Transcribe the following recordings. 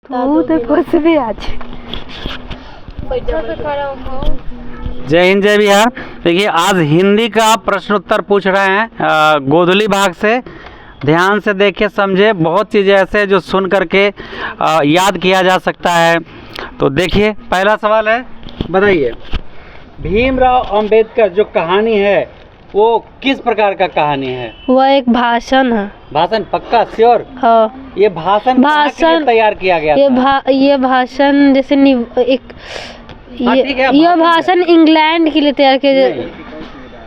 जय हिंद जय बिहार। देखिए आज हिंदी का प्रश्न उत्तर पूछ रहे हैं गोधुली भाग से। ध्यान से देखिए समझे, बहुत चीज़ें ऐसे जो सुन करके याद किया जा सकता है। तो देखिए पहला सवाल है, बताइए भीमराव अंबेडकर जो कहानी है वो किस प्रकार का कहानी है? वह एक भाषण है। भाषण? पक्का श्योर? हाँ। ये भाषण तैयार किया गया था? ये भाषण जैसे ये भाषण इंग्लैंड के लिए तैयार किया गया।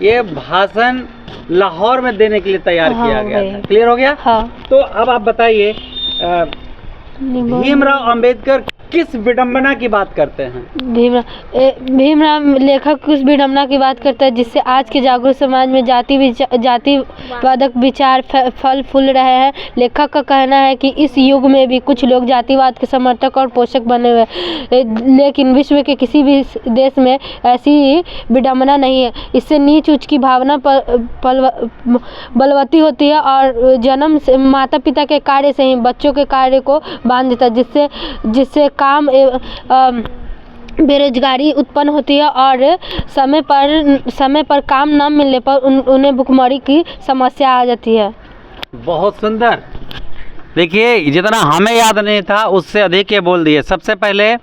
ये भाषण लाहौर में देने के लिए तैयार किया गया था। क्लियर हो गया? हाँ। तो अब आप बताइए भीमराव अंबेडकर किस विडंबना की बात करते हैं? भीमराव लेखक किस विडंबना की बात करता है जिससे आज के जागरूक समाज में जातिवादक विचार फल फूल रहे हैं। लेखक का कहना है कि इस युग में भी कुछ लोग जातिवाद के समर्थक और पोषक बने हुए, लेकिन विश्व के किसी भी देश में ऐसी विडंबना नहीं है। इससे नीच ऊंच की भावना बलवती होती है और जन्म से माता पिता के कार्य से ही बच्चों के कार्य को बांध देता है, जिससे काम बेरोजगारी उत्पन्न होती है और समय पर काम न मिलने पर उन्हें भुखमरी की समस्या आ जाती है। बहुत सुंदर। देखिए जितना हमें याद नहीं था उससे अधिक ये बोल दिए। सबसे पहले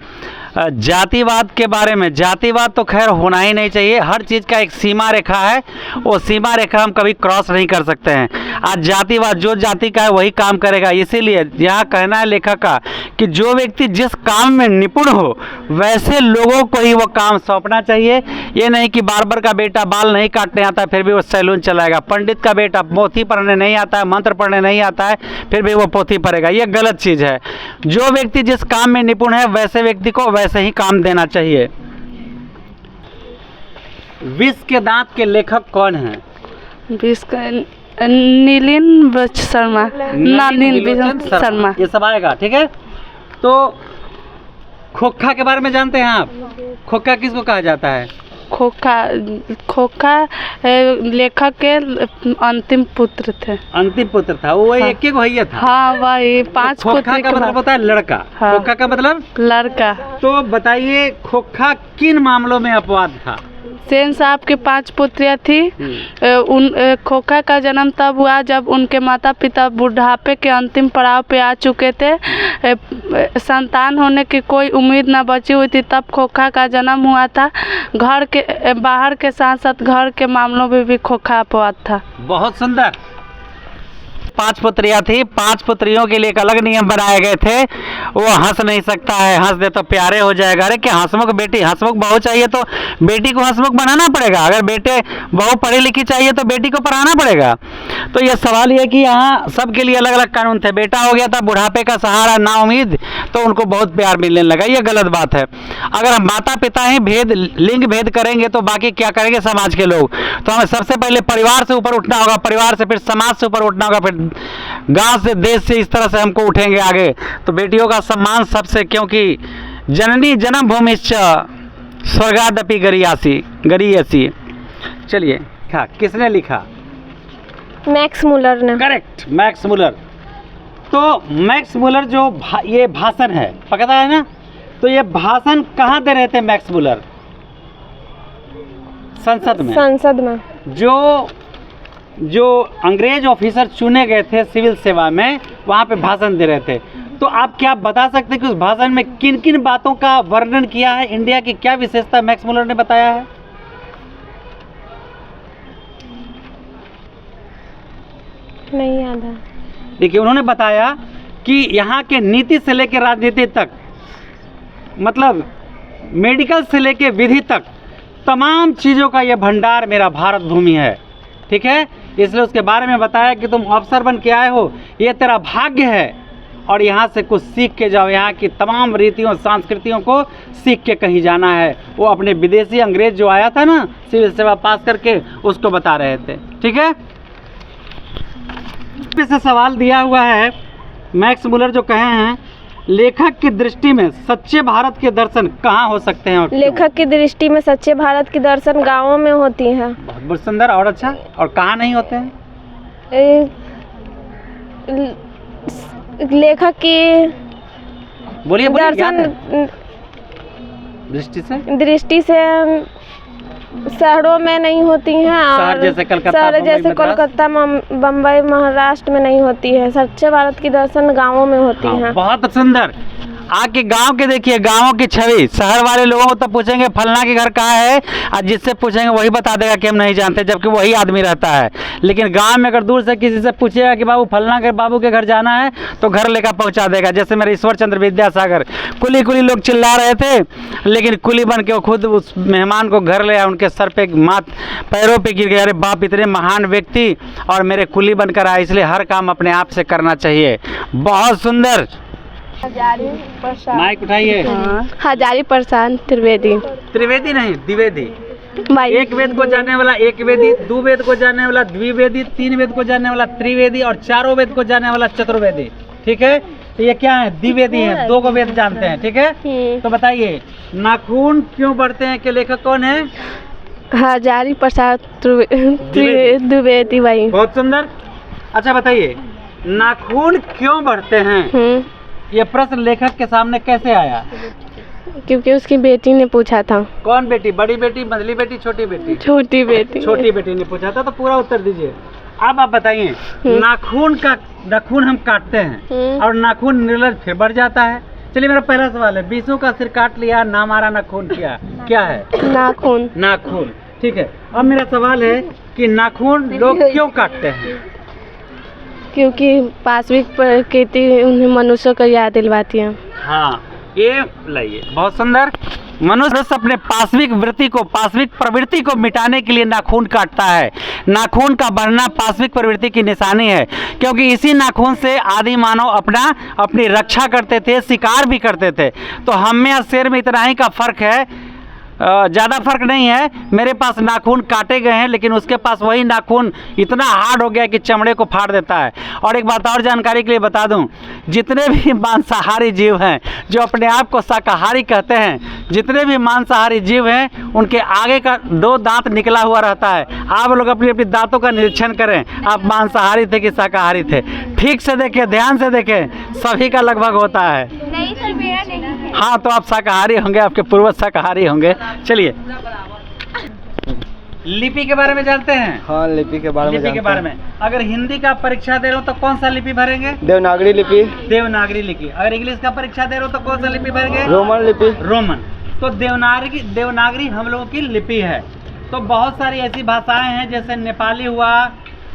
जातिवाद के बारे में, जातिवाद तो खैर होना ही नहीं चाहिए। हर चीज़ का एक सीमा रेखा है, वो सीमा रेखा हम कभी क्रॉस नहीं कर सकते हैं। आज जातिवाद जो जाति का है वही काम करेगा। इसीलिए यहाँ कहना है लेखक का कि जो व्यक्ति जिस काम में निपुण हो वैसे लोगों को ही वो काम सौंपना चाहिए। ये नहीं कि बार्बर का बेटा बाल नहीं काटने आता फिर भी वो सैलून चलाएगा, पंडित का बेटा पोथी पढ़ने नहीं आता है, मंत्र पढ़ने नहीं आता है फिर भी वो पोथी पढ़ेगा। ये गलत चीज़ है। जो व्यक्ति जिस काम में निपुण है वैसे व्यक्ति को वैसे ही काम देना चाहिए। विष के दांत के लेखक कौन हैं? विष का नीलिन शर्मा। शर्मा। ये सब आएगा, ठीक है। तो खोखा के बारे में जानते हैं आप? खोखा किसको कहा जाता है? खोखा लेखक के अंतिम पुत्र थे। अंतिम पुत्र था वो? हाँ। एक भैया था? हाँ वही 5 पुत्र। खोखा का मतलब होता है लड़का। हाँ। खोखा का मतलब लड़का। तो बताइए खोखा किन मामलों में अपवाद था? सेन साहब के 5 पुत्रियां थी। खोखा का जन्म तब हुआ जब उनके माता पिता बुढ़ापे के अंतिम पड़ाव पे आ चुके थे। संतान होने की कोई उम्मीद न बची हुई थी, तब खोखा का जन्म हुआ था। घर के बाहर के साथ साथ घर के मामलों में भी खोखा अपवाद था। बहुत सुंदर। 5 पुत्रियां थी, 5 पुत्रियों के लिए एक अलग नियम बनाए गए थे। वो हंस नहीं सकता है, हंस दे तो प्यारे हो जाएगा। अरे क्या हंसमुख बेटी, हंसमुख बहू चाहिए तो बेटी को हंसमुख बनाना पड़ेगा। अगर बेटे बहू पढ़ी लिखी चाहिए तो बेटी को पढ़ाना पड़ेगा। तो ये सवाल ये कि यहाँ सबके लिए अलग अलग कानून थे। बेटा हो गया था बुढ़ापे का सहारा ना उम्मीद, तो उनको बहुत प्यार मिलने लगा। ये गलत बात है। अगर हम माता पिता ही लिंग भेद करेंगे तो बाकी क्या करेंगे समाज के लोग? तो हमें सबसे पहले परिवार से ऊपर उठना होगा, परिवार से फिर समाज से ऊपर उठना होगा, फिर गांव से, देश से। इस तरह से हमको उठेंगे आगे। तो बेटियों का सम्मान सबसे, क्योंकि जननी जन्म भूमिश्च स्वर्गादपि गरीयसी। चलिए हाँ, किसने लिखा? मैक्स मुलर ने। Correct, Max Muller. तो मैक्स मुलर जो ये भाषण है, पता है ना? तो ये भाषण कहाँ दे रहे थे मैक्स मुलर? संसद में। संसद में जो अंग्रेज ऑफिसर चुने गए थे सिविल सेवा में, वहाँ पे भाषण दे रहे थे। तो आप क्या बता सकते हैं कि उस भाषण में किन किन बातों का वर्णन किया है? इंडिया की क्या विशेषता मैक्स मुलर ने बताया है? नहीं याद है। देखिए उन्होंने बताया कि यहाँ के नीति से लेकर राजनीति तक, मतलब मेडिकल से लेकर विधि तक, तमाम चीज़ों का ये भंडार मेरा भारत भूमि है। ठीक है, इसलिए उसके बारे में बताया कि तुम अफसर बन के आए हो, ये तेरा भाग्य है और यहाँ से कुछ सीख के जाओ। यहाँ की तमाम रीतियों संस्कृतियों को सीख के कहीं जाना है। वो अपने विदेशी अंग्रेज जो आया था ना सिविल सेवा पास करके, उसको बता रहे थे। ठीक है, से सवाल दिया हुआ है। मैक्स मुलर जो कहे हैं लेखक की दृष्टि में सच्चे भारत के दर्शन कहाँ हो सकते हैं? और लेखक की दृष्टि में सच्चे भारत के दर्शन गाँवों में होती हैं। बहुत सुंदर और अच्छा। और कहाँ नहीं होते हैं? लेखक की बोलिए बोलिए, याद है? दर्शन दृष्टि से शहरों में नहीं होती हैं शहर और जैसे कलकत्ता, शहर बम्बई, जैसे मद्रास। कोलकाता, बम्बई, महाराष्ट्र में नहीं होती है। सच्चे भारत की दर्शन गाँवों में होती हाँ, हैं। बहुत सुंदर। आके गांव के देखिए, गांव की छवि। शहर वाले लोगों को तो पूछेंगे फलना के घर कहाँ है, और जिससे पूछेंगे वही बता देगा कि हम नहीं जानते, जबकि वही आदमी रहता है। लेकिन गांव में अगर दूर से किसी से पूछेगा कि बाबू फलना के बाबू के घर जाना है, तो घर लेकर पहुंचा देगा। जैसे मेरे ईश्वर चंद्र विद्यासागर, कुली कुली लोग चिल्ला रहे थे, लेकिन कुली बन के वो खुद उस मेहमान को घर ले आया, उनके सर पे पैरों पे गिर गया। अरे बाप, इतने महान व्यक्ति और मेरे कुली बनकर आए, इसलिए हर काम अपने आप से करना चाहिए। बहुत सुंदर। माइक उठाइए। हजारी प्रसाद त्रिवेदी। त्रिवेदी नहीं, द्विवेदी। भाई एक वेद को जानने वाला एक वेदी, दो वेद को जानने वाला द्विवेदी, तीन वेद को जानने वाला त्रिवेदी और चारों वेद को जानने वाला चतुर्वेदी। ठीक है, तो ये क्या है? द्विवेदी है, दो को वेद जानते हैं। ठीक है, तो बताइए नाखून क्यों बढ़ते हैं के लेखक कौन है? हजारी प्रसाद द्विवेदी भाई। बहुत सुंदर। अच्छा बताइए, नाखून क्यों बढ़ते हैं? ये प्रश्न लेखक के सामने कैसे आया? क्योंकि उसकी बेटी ने पूछा था। कौन बेटी? बड़ी बेटी, मझली बेटी, छोटी बेटी? छोटी बेटी। छोटी बेटी ने पूछा था, तो पूरा उत्तर दीजिए। अब आप बताइए, नाखून हम काटते हैं और नाखून निर्लज फिर बढ़ जाता है। चलिए मेरा पहला सवाल है, बीसों का सिर काट लिया, ना मारा नाखून किया, क्या है? नाखून। नाखून। ठीक है, अब मेरा सवाल है कि नाखून लोग क्यों काटते हैं? क्योंकि पाश्विक प्रकृति उन्हें मनुष्य को याद दिलवाती है। हाँ, ये लाइए, बहुत सुंदर। मनुष्य अपने पाश्विक वृत्ति को, पाश्विक प्रवृत्ति को मिटाने के लिए नाखून काटता है। नाखून का बढ़ना पाश्विक प्रवृत्ति की निशानी है, क्योंकि इसी नाखून से आदि मानव अपनी रक्षा करते थे, शिकार भी करते थे। तो हम में और शेर में इतना ही का फर्क है, ज़्यादा फर्क नहीं है। मेरे पास नाखून काटे गए हैं, लेकिन उसके पास वही नाखून इतना हार्ड हो गया कि चमड़े को फाड़ देता है। और एक बात और जानकारी के लिए बता दूं, जितने भी मांसाहारी जीव हैं, जो अपने आप को शाकाहारी कहते हैं, जितने भी मांसाहारी जीव हैं, उनके आगे का 2 दांत निकला हुआ रहता है। आप लोग अपनी अपनी दांतों का निरीक्षण करें, आप मांसाहारी थे कि शाकाहारी थे। ठीक से देखें, ध्यान से देखें, सभी का लगभग होता है। नहीं सर, मेरा नहीं है। हाँ, तो आप शाकाहारी होंगे, आपके पूर्वज शाकाहारी होंगे। चलिए, लिपि के बारे में जानते हैं? हाँ, लिपि के बारे में लिपि के बारे में अगर हिंदी का परीक्षा दे रहे हो तो कौन सा लिपि भरेंगे? देवनागरी लिपि। देवनागरी लिपि। अगर इंग्लिश का परीक्षा दे रहे हो तो कौन सा लिपि भरेंगे? रोमन लिपि। रोमन। तो देवनागरी हम लोगों की लिपि है। तो बहुत सारी ऐसी भाषाएं हैं, जैसे नेपाली हुआ,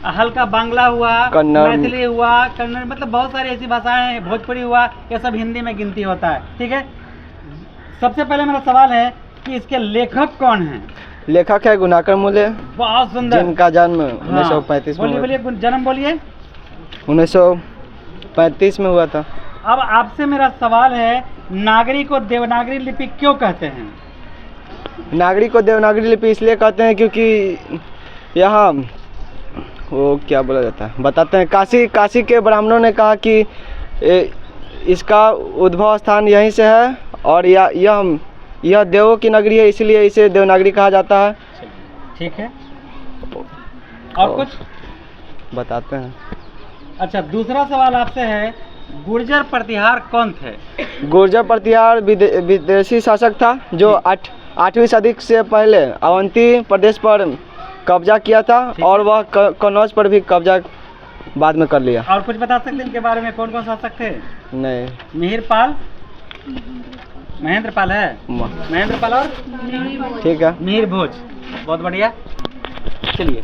हल्का बांग्ला हुआ, मैथिली हुआ, कन्नड़, मतलब बहुत सारी ऐसी भाषाएं हैं, भोजपुरी हुआ, ये सब हिंदी में गिनती होता है। ठीक है, सबसे पहले मेरा सवाल है कि इसके लेखक कौन हैं? लेखक है गुणाकर मूल्य। बहुत सुंदर। जिनका जन्म 1935 में। बोलिए, जन्म बोलिए। 1935 में हुआ था। अब आपसे मेरा सवाल है, नागरी को देवनागरी लिपि क्यों कहते हैं? नागरी को देवनागरी लिपि इसलिए कहते हैं क्योंकि यहाँ वो क्या बोला जाता है, बताते हैं। काशी के ब्राह्मणों ने कहा कि इसका उद्भव स्थान यहीं से है, और यह देवों की नगरी है, इसलिए इसे देवनागरी कहा जाता है। ठीक है, और कुछ बताते हैं। अच्छा, दूसरा सवाल आपसे है, गुर्जर प्रतिहार कौन थे? गुर्जर प्रतिहार विदेशी शासक था, जो 8वीं सदी से पहले अवंती प्रदेश पर कब्जा किया था, और वह कन्नौज पर भी कब्जा बाद में कर लिया। और कुछ बता सकते हैं इनके बारे में, कौन कौन शासक थे? नहीं। मिहिरपाल, महेंद्रपाल है, महेंद्रपाल और ठीक है, मिहिर भोज। बहुत बढ़िया। चलिए,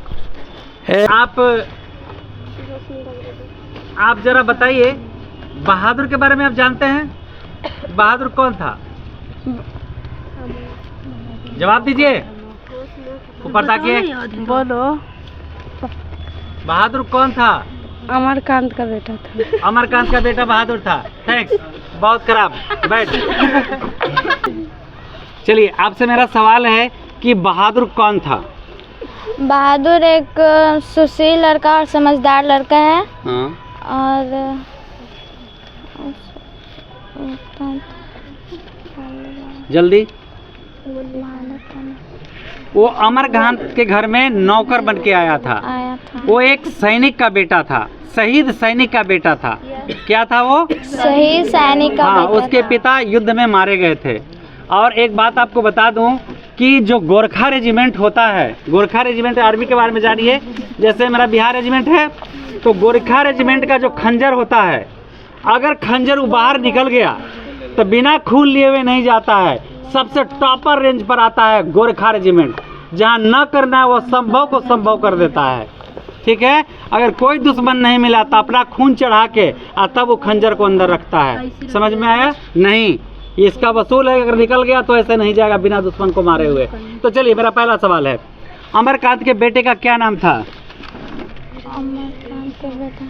आप जरा बताइए, बहादुर के बारे में आप जानते हैं? बहादुर कौन था? जवाब दीजिए, ऊपर ताकिए। बोलो। बहादुर कौन था? अमरकांत का बेटा था। अमरकांत का बेटा बहादुर था। थैंक्स, बहुत खराब। बैठ। चलिए, आपसे मेरा सवाल है कि बहादुर कौन था? बहादुर एक सुशील लड़का और समझदार लड़का है। हाँ। और जल्दी। वो अमरकांत के घर में नौकर बन के आया था। वो एक सैनिक का बेटा था, शहीद सैनिक का बेटा था। क्या था वो? शहीद सैनिक का हाँ, बेटा उसके था। पिता युद्ध में मारे गए थे। और एक बात आपको बता दूं कि जो गोरखा रेजिमेंट होता है, गोरखा रेजिमेंट आर्मी के बारे में जानिए। जैसे मेरा बिहार रेजिमेंट है, तो गोरखा रेजिमेंट का जो खंजर होता है, अगर खंजर वो बाहर निकल गया तो बिना खून लिए हुए नहीं जाता है। सबसे टॉपर रेंज पर आता है गोरखा रेजिमेंट। जहाँ न करना है वो संभव को संभव कर देता है। ठीक है, अगर कोई दुश्मन नहीं मिला तो अपना खून चढ़ा के और तब वो खंजर को अंदर रखता है। समझ में आया? नहीं, इसका वसूल है। अगर निकल गया तो ऐसे नहीं जाएगा बिना दुश्मन को मारे हुए। तो चलिए, मेरा पहला सवाल है, अमरकांत के बेटे का क्या नाम था? अमरकांत का बेटा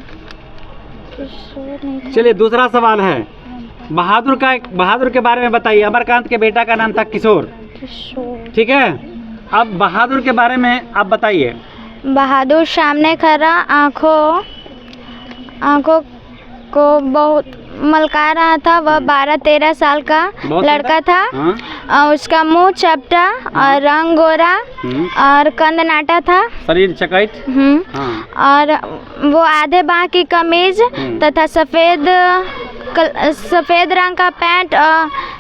किशोर नहीं था। चलिए, दूसरा सवाल है, बहादुर के बारे में बताइए। अमरकांत के बेटा का नाम था किशोर। किशोर। ठीक है, अब बहादुर के बारे में आप बताइए। बहादुर सामने खड़ा आँखों को बहुत मलका रहा था। वह 12-13 साल का बहुत लड़का था। हाँ? और उसका मुंह चपटा और रंग गोरा और कंद नाटा था। शरीर चकाइट। हाँ। और वो आधे बाह की कमीज तथा सफेद रंग का पैंट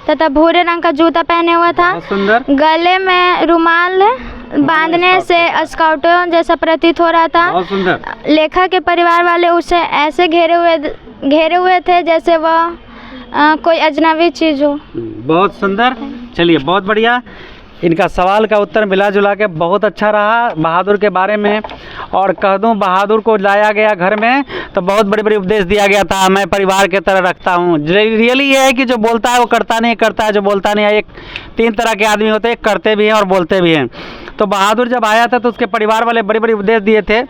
तथा भूरे रंग का जूता पहने हुआ था। बहुत सुंदर। गले में रुमाल बांधने से स्काउटों जैसा प्रतीत हो रहा था। बहुत सुंदर। लेखक के परिवार वाले उसे ऐसे घेरे हुए थे जैसे वह कोई अजनबी चीज हो। बहुत सुंदर। चलिए, बहुत बढ़िया। इनका सवाल का उत्तर मिला जुला के बहुत अच्छा रहा बहादुर के बारे में। और कह दूं, बहादुर को लाया गया घर में तो बहुत बड़े बड़े उपदेश दिया गया था। मैं परिवार की तरह रखता हूं। रियली ये है कि जो बोलता है वो करता नहीं, करता है जो बोलता नहीं है। एक 3 तरह के आदमी होते हैं, करते भी हैं और बोलते भी हैं। तो बहादुर जब आया था तो उसके परिवार वाले बड़े बड़े उपदेश दिए थे,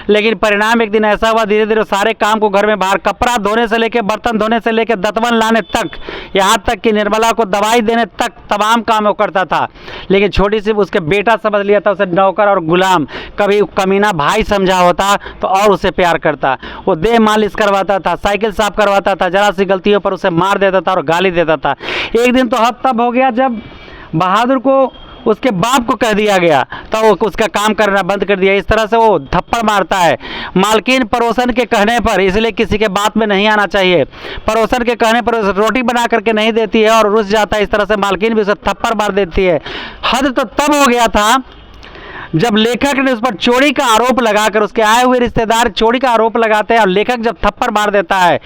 लेकिन परिणाम एक दिन ऐसा हुआ, धीरे धीरे सारे काम को घर में बाहर, कपड़ा धोने से लेकर, बर्तन धोने से लेकर, दतवन लाने तक, यहाँ तक कि निर्मला को दवाई देने तक तमाम काम वो करता था। लेकिन छोटी सी उसके बेटा समझ लिया था उसे नौकर और गुलाम। कभी कमीना भाई समझा होता तो और उसे प्यार करता। वो देह मालिश करवाता था, साइकिल साफ करवाता था, जरा सी गलतियों पर उसे मार देता था और गाली देता था। एक दिन तो हद तब हो गया जब बहादुर को उसके बाप को कह दिया गया तो वो उसका काम करना बंद कर दिया। इस तरह से वो थप्पड़ मारता है। मालकिन पड़ोसन के कहने पर, इसलिए किसी के बात में नहीं आना चाहिए, पड़ोसन के कहने पर रोटी बना करके नहीं देती है और रुस जाता है। इस तरह से मालकिन भी उसे थप्पड़ मार देती है। हद तो तब हो गया था जब लेखक ने उस पर चोरी का आरोप लगाकर, उसके आए हुए रिश्तेदार चोरी का आरोप लगाते हैं और लेखक जब थप्पड़ मार देता है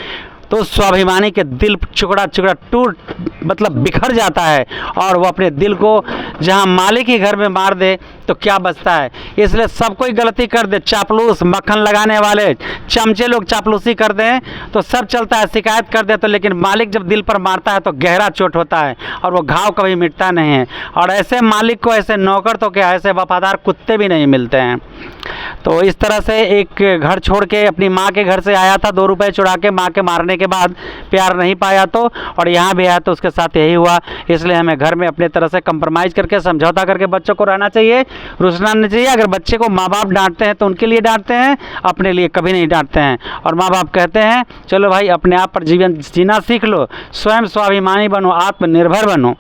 तो स्वाभिमानी के दिल टुकड़ा टुकड़ा टूट मतलब बिखर जाता है। और वो अपने दिल को जहां मालिक ही घर में मार दे तो क्या बचता है। इसलिए सब कोई गलती कर दे, चापलूस, मक्खन लगाने वाले चमचे लोग चापलूसी कर दें तो सब चलता है, शिकायत कर दे तो, लेकिन मालिक जब दिल पर मारता है तो गहरा चोट होता है और वो घाव कभी मिटता नहीं है। और ऐसे मालिक को, ऐसे नौकर तो क्या, ऐसे वफादार कुत्ते भी नहीं मिलते हैं। तो इस तरह से एक घर छोड़ के अपनी माँ के घर से आया था, 2 रुपए चुरा के, माँ के मारने के बाद प्यार नहीं पाया तो, और यहाँ भी आया तो उसके साथ यही हुआ। इसलिए हमें घर में अपने तरह से कंप्रोमाइज़ करके, समझौता करके बच्चों को रहना चाहिए, रुसना नहीं चाहिए। अगर बच्चे को माँ बाप डांटते हैं तो उनके लिए डांटते हैं, अपने लिए कभी नहीं डांटते हैं। और माँ बाप कहते हैं चलो भाई अपने आप पर जीवन जीना सीख लो, स्वयं स्वाभिमानी बनो, आत्मनिर्भर बनो।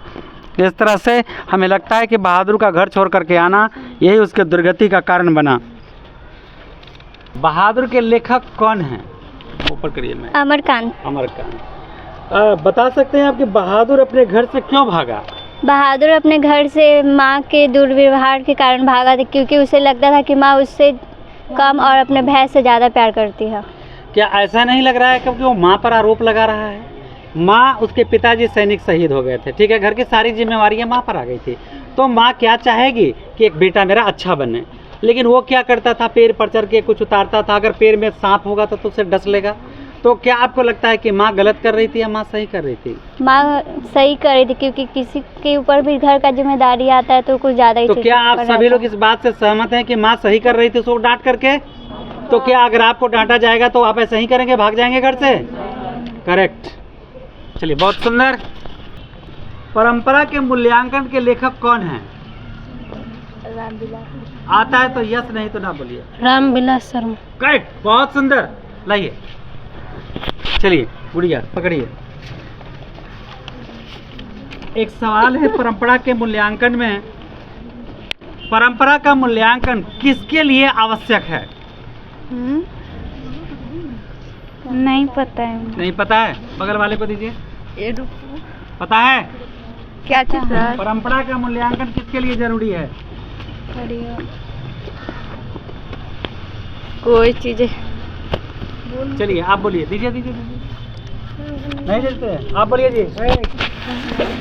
इस तरह से हमें लगता है कि बहादुर का घर छोड़ करके आना यही उसके दुर्गति का कारण बना। बहादुर के लेखक कौन हैं? ऊपर करिए। मैं अमरकांत। अमरकांत। बता सकते हैं आप कि बहादुर अपने घर से क्यों भागा? बहादुर अपने घर से माँ के दुर्व्यवहार के कारण भागा था, क्योंकि उसे लगता था कि माँ उससे कम और अपने भाई से ज़्यादा प्यार करती है। क्या ऐसा नहीं लग रहा है क्योंकि वो माँ पर आरोप लगा रहा है? माँ, उसके पिताजी सैनिक शहीद हो गए थे, ठीक है, घर की सारी जिम्मेवारियाँ माँ पर आ गई थी। तो माँ क्या चाहेगी कि एक बेटा मेरा अच्छा बने, लेकिन वो क्या करता था, पेड़ पर चढ़ के कुछ उतारता था। अगर पेड़ में सांप होगा तो उसे डस लेगा। तो क्या आपको लगता है कि माँ गलत कर रही थी या माँ सही कर रही थी? माँ सही कर रही थी, क्योंकि किसी के ऊपर भी घर का जिम्मेदारी आता है तो कुछ ज़्यादा ही। तो क्या आप सभी लोग इस बात से सहमत हैं कि माँ सही कर रही थी उसको डांट करके? तो क्या अगर आपको डांटा जाएगा तो आप ऐसा ही करेंगे, भाग जाएंगे घर से? करेक्ट। चलिए, बहुत सुंदर। परंपरा के मूल्यांकन के लेखक कौन हैं? आता है तो यस, नहीं तो ना बोलिए। रामविलास शर्मा। करेक्ट, बहुत सुंदर। लाइए, चलिए गुड़िया पकड़िए। एक सवाल है परंपरा के मूल्यांकन में, परंपरा का मूल्यांकन किसके लिए आवश्यक है? नहीं पता है। नहीं पता है, बगल वाले को दीजिए। पता है क्या चीज़ है? परंपरा का मूल्यांकन किसके लिए जरूरी है? कोई चीज़ चलिए आप बोलिए, दीजिए दीजिए दीजिए। नहीं देते, आप बोलिए जी।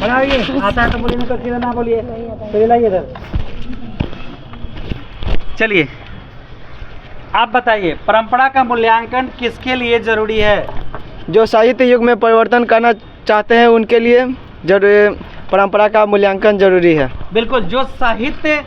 बनाइए, आता है तो बोलिए, नहीं तो सीधा ना बोलिए। तो लाइए इधर। चलिए आप बताइए, परंपरा का मूल्यांकन किसके लिए जरूरी है? जो साहित्य युग में परिवर्तन करना चाहते हैं उनके लिए परंपरा का मूल्यांकन जरूरी है। बिल्कुल, जो साहित्य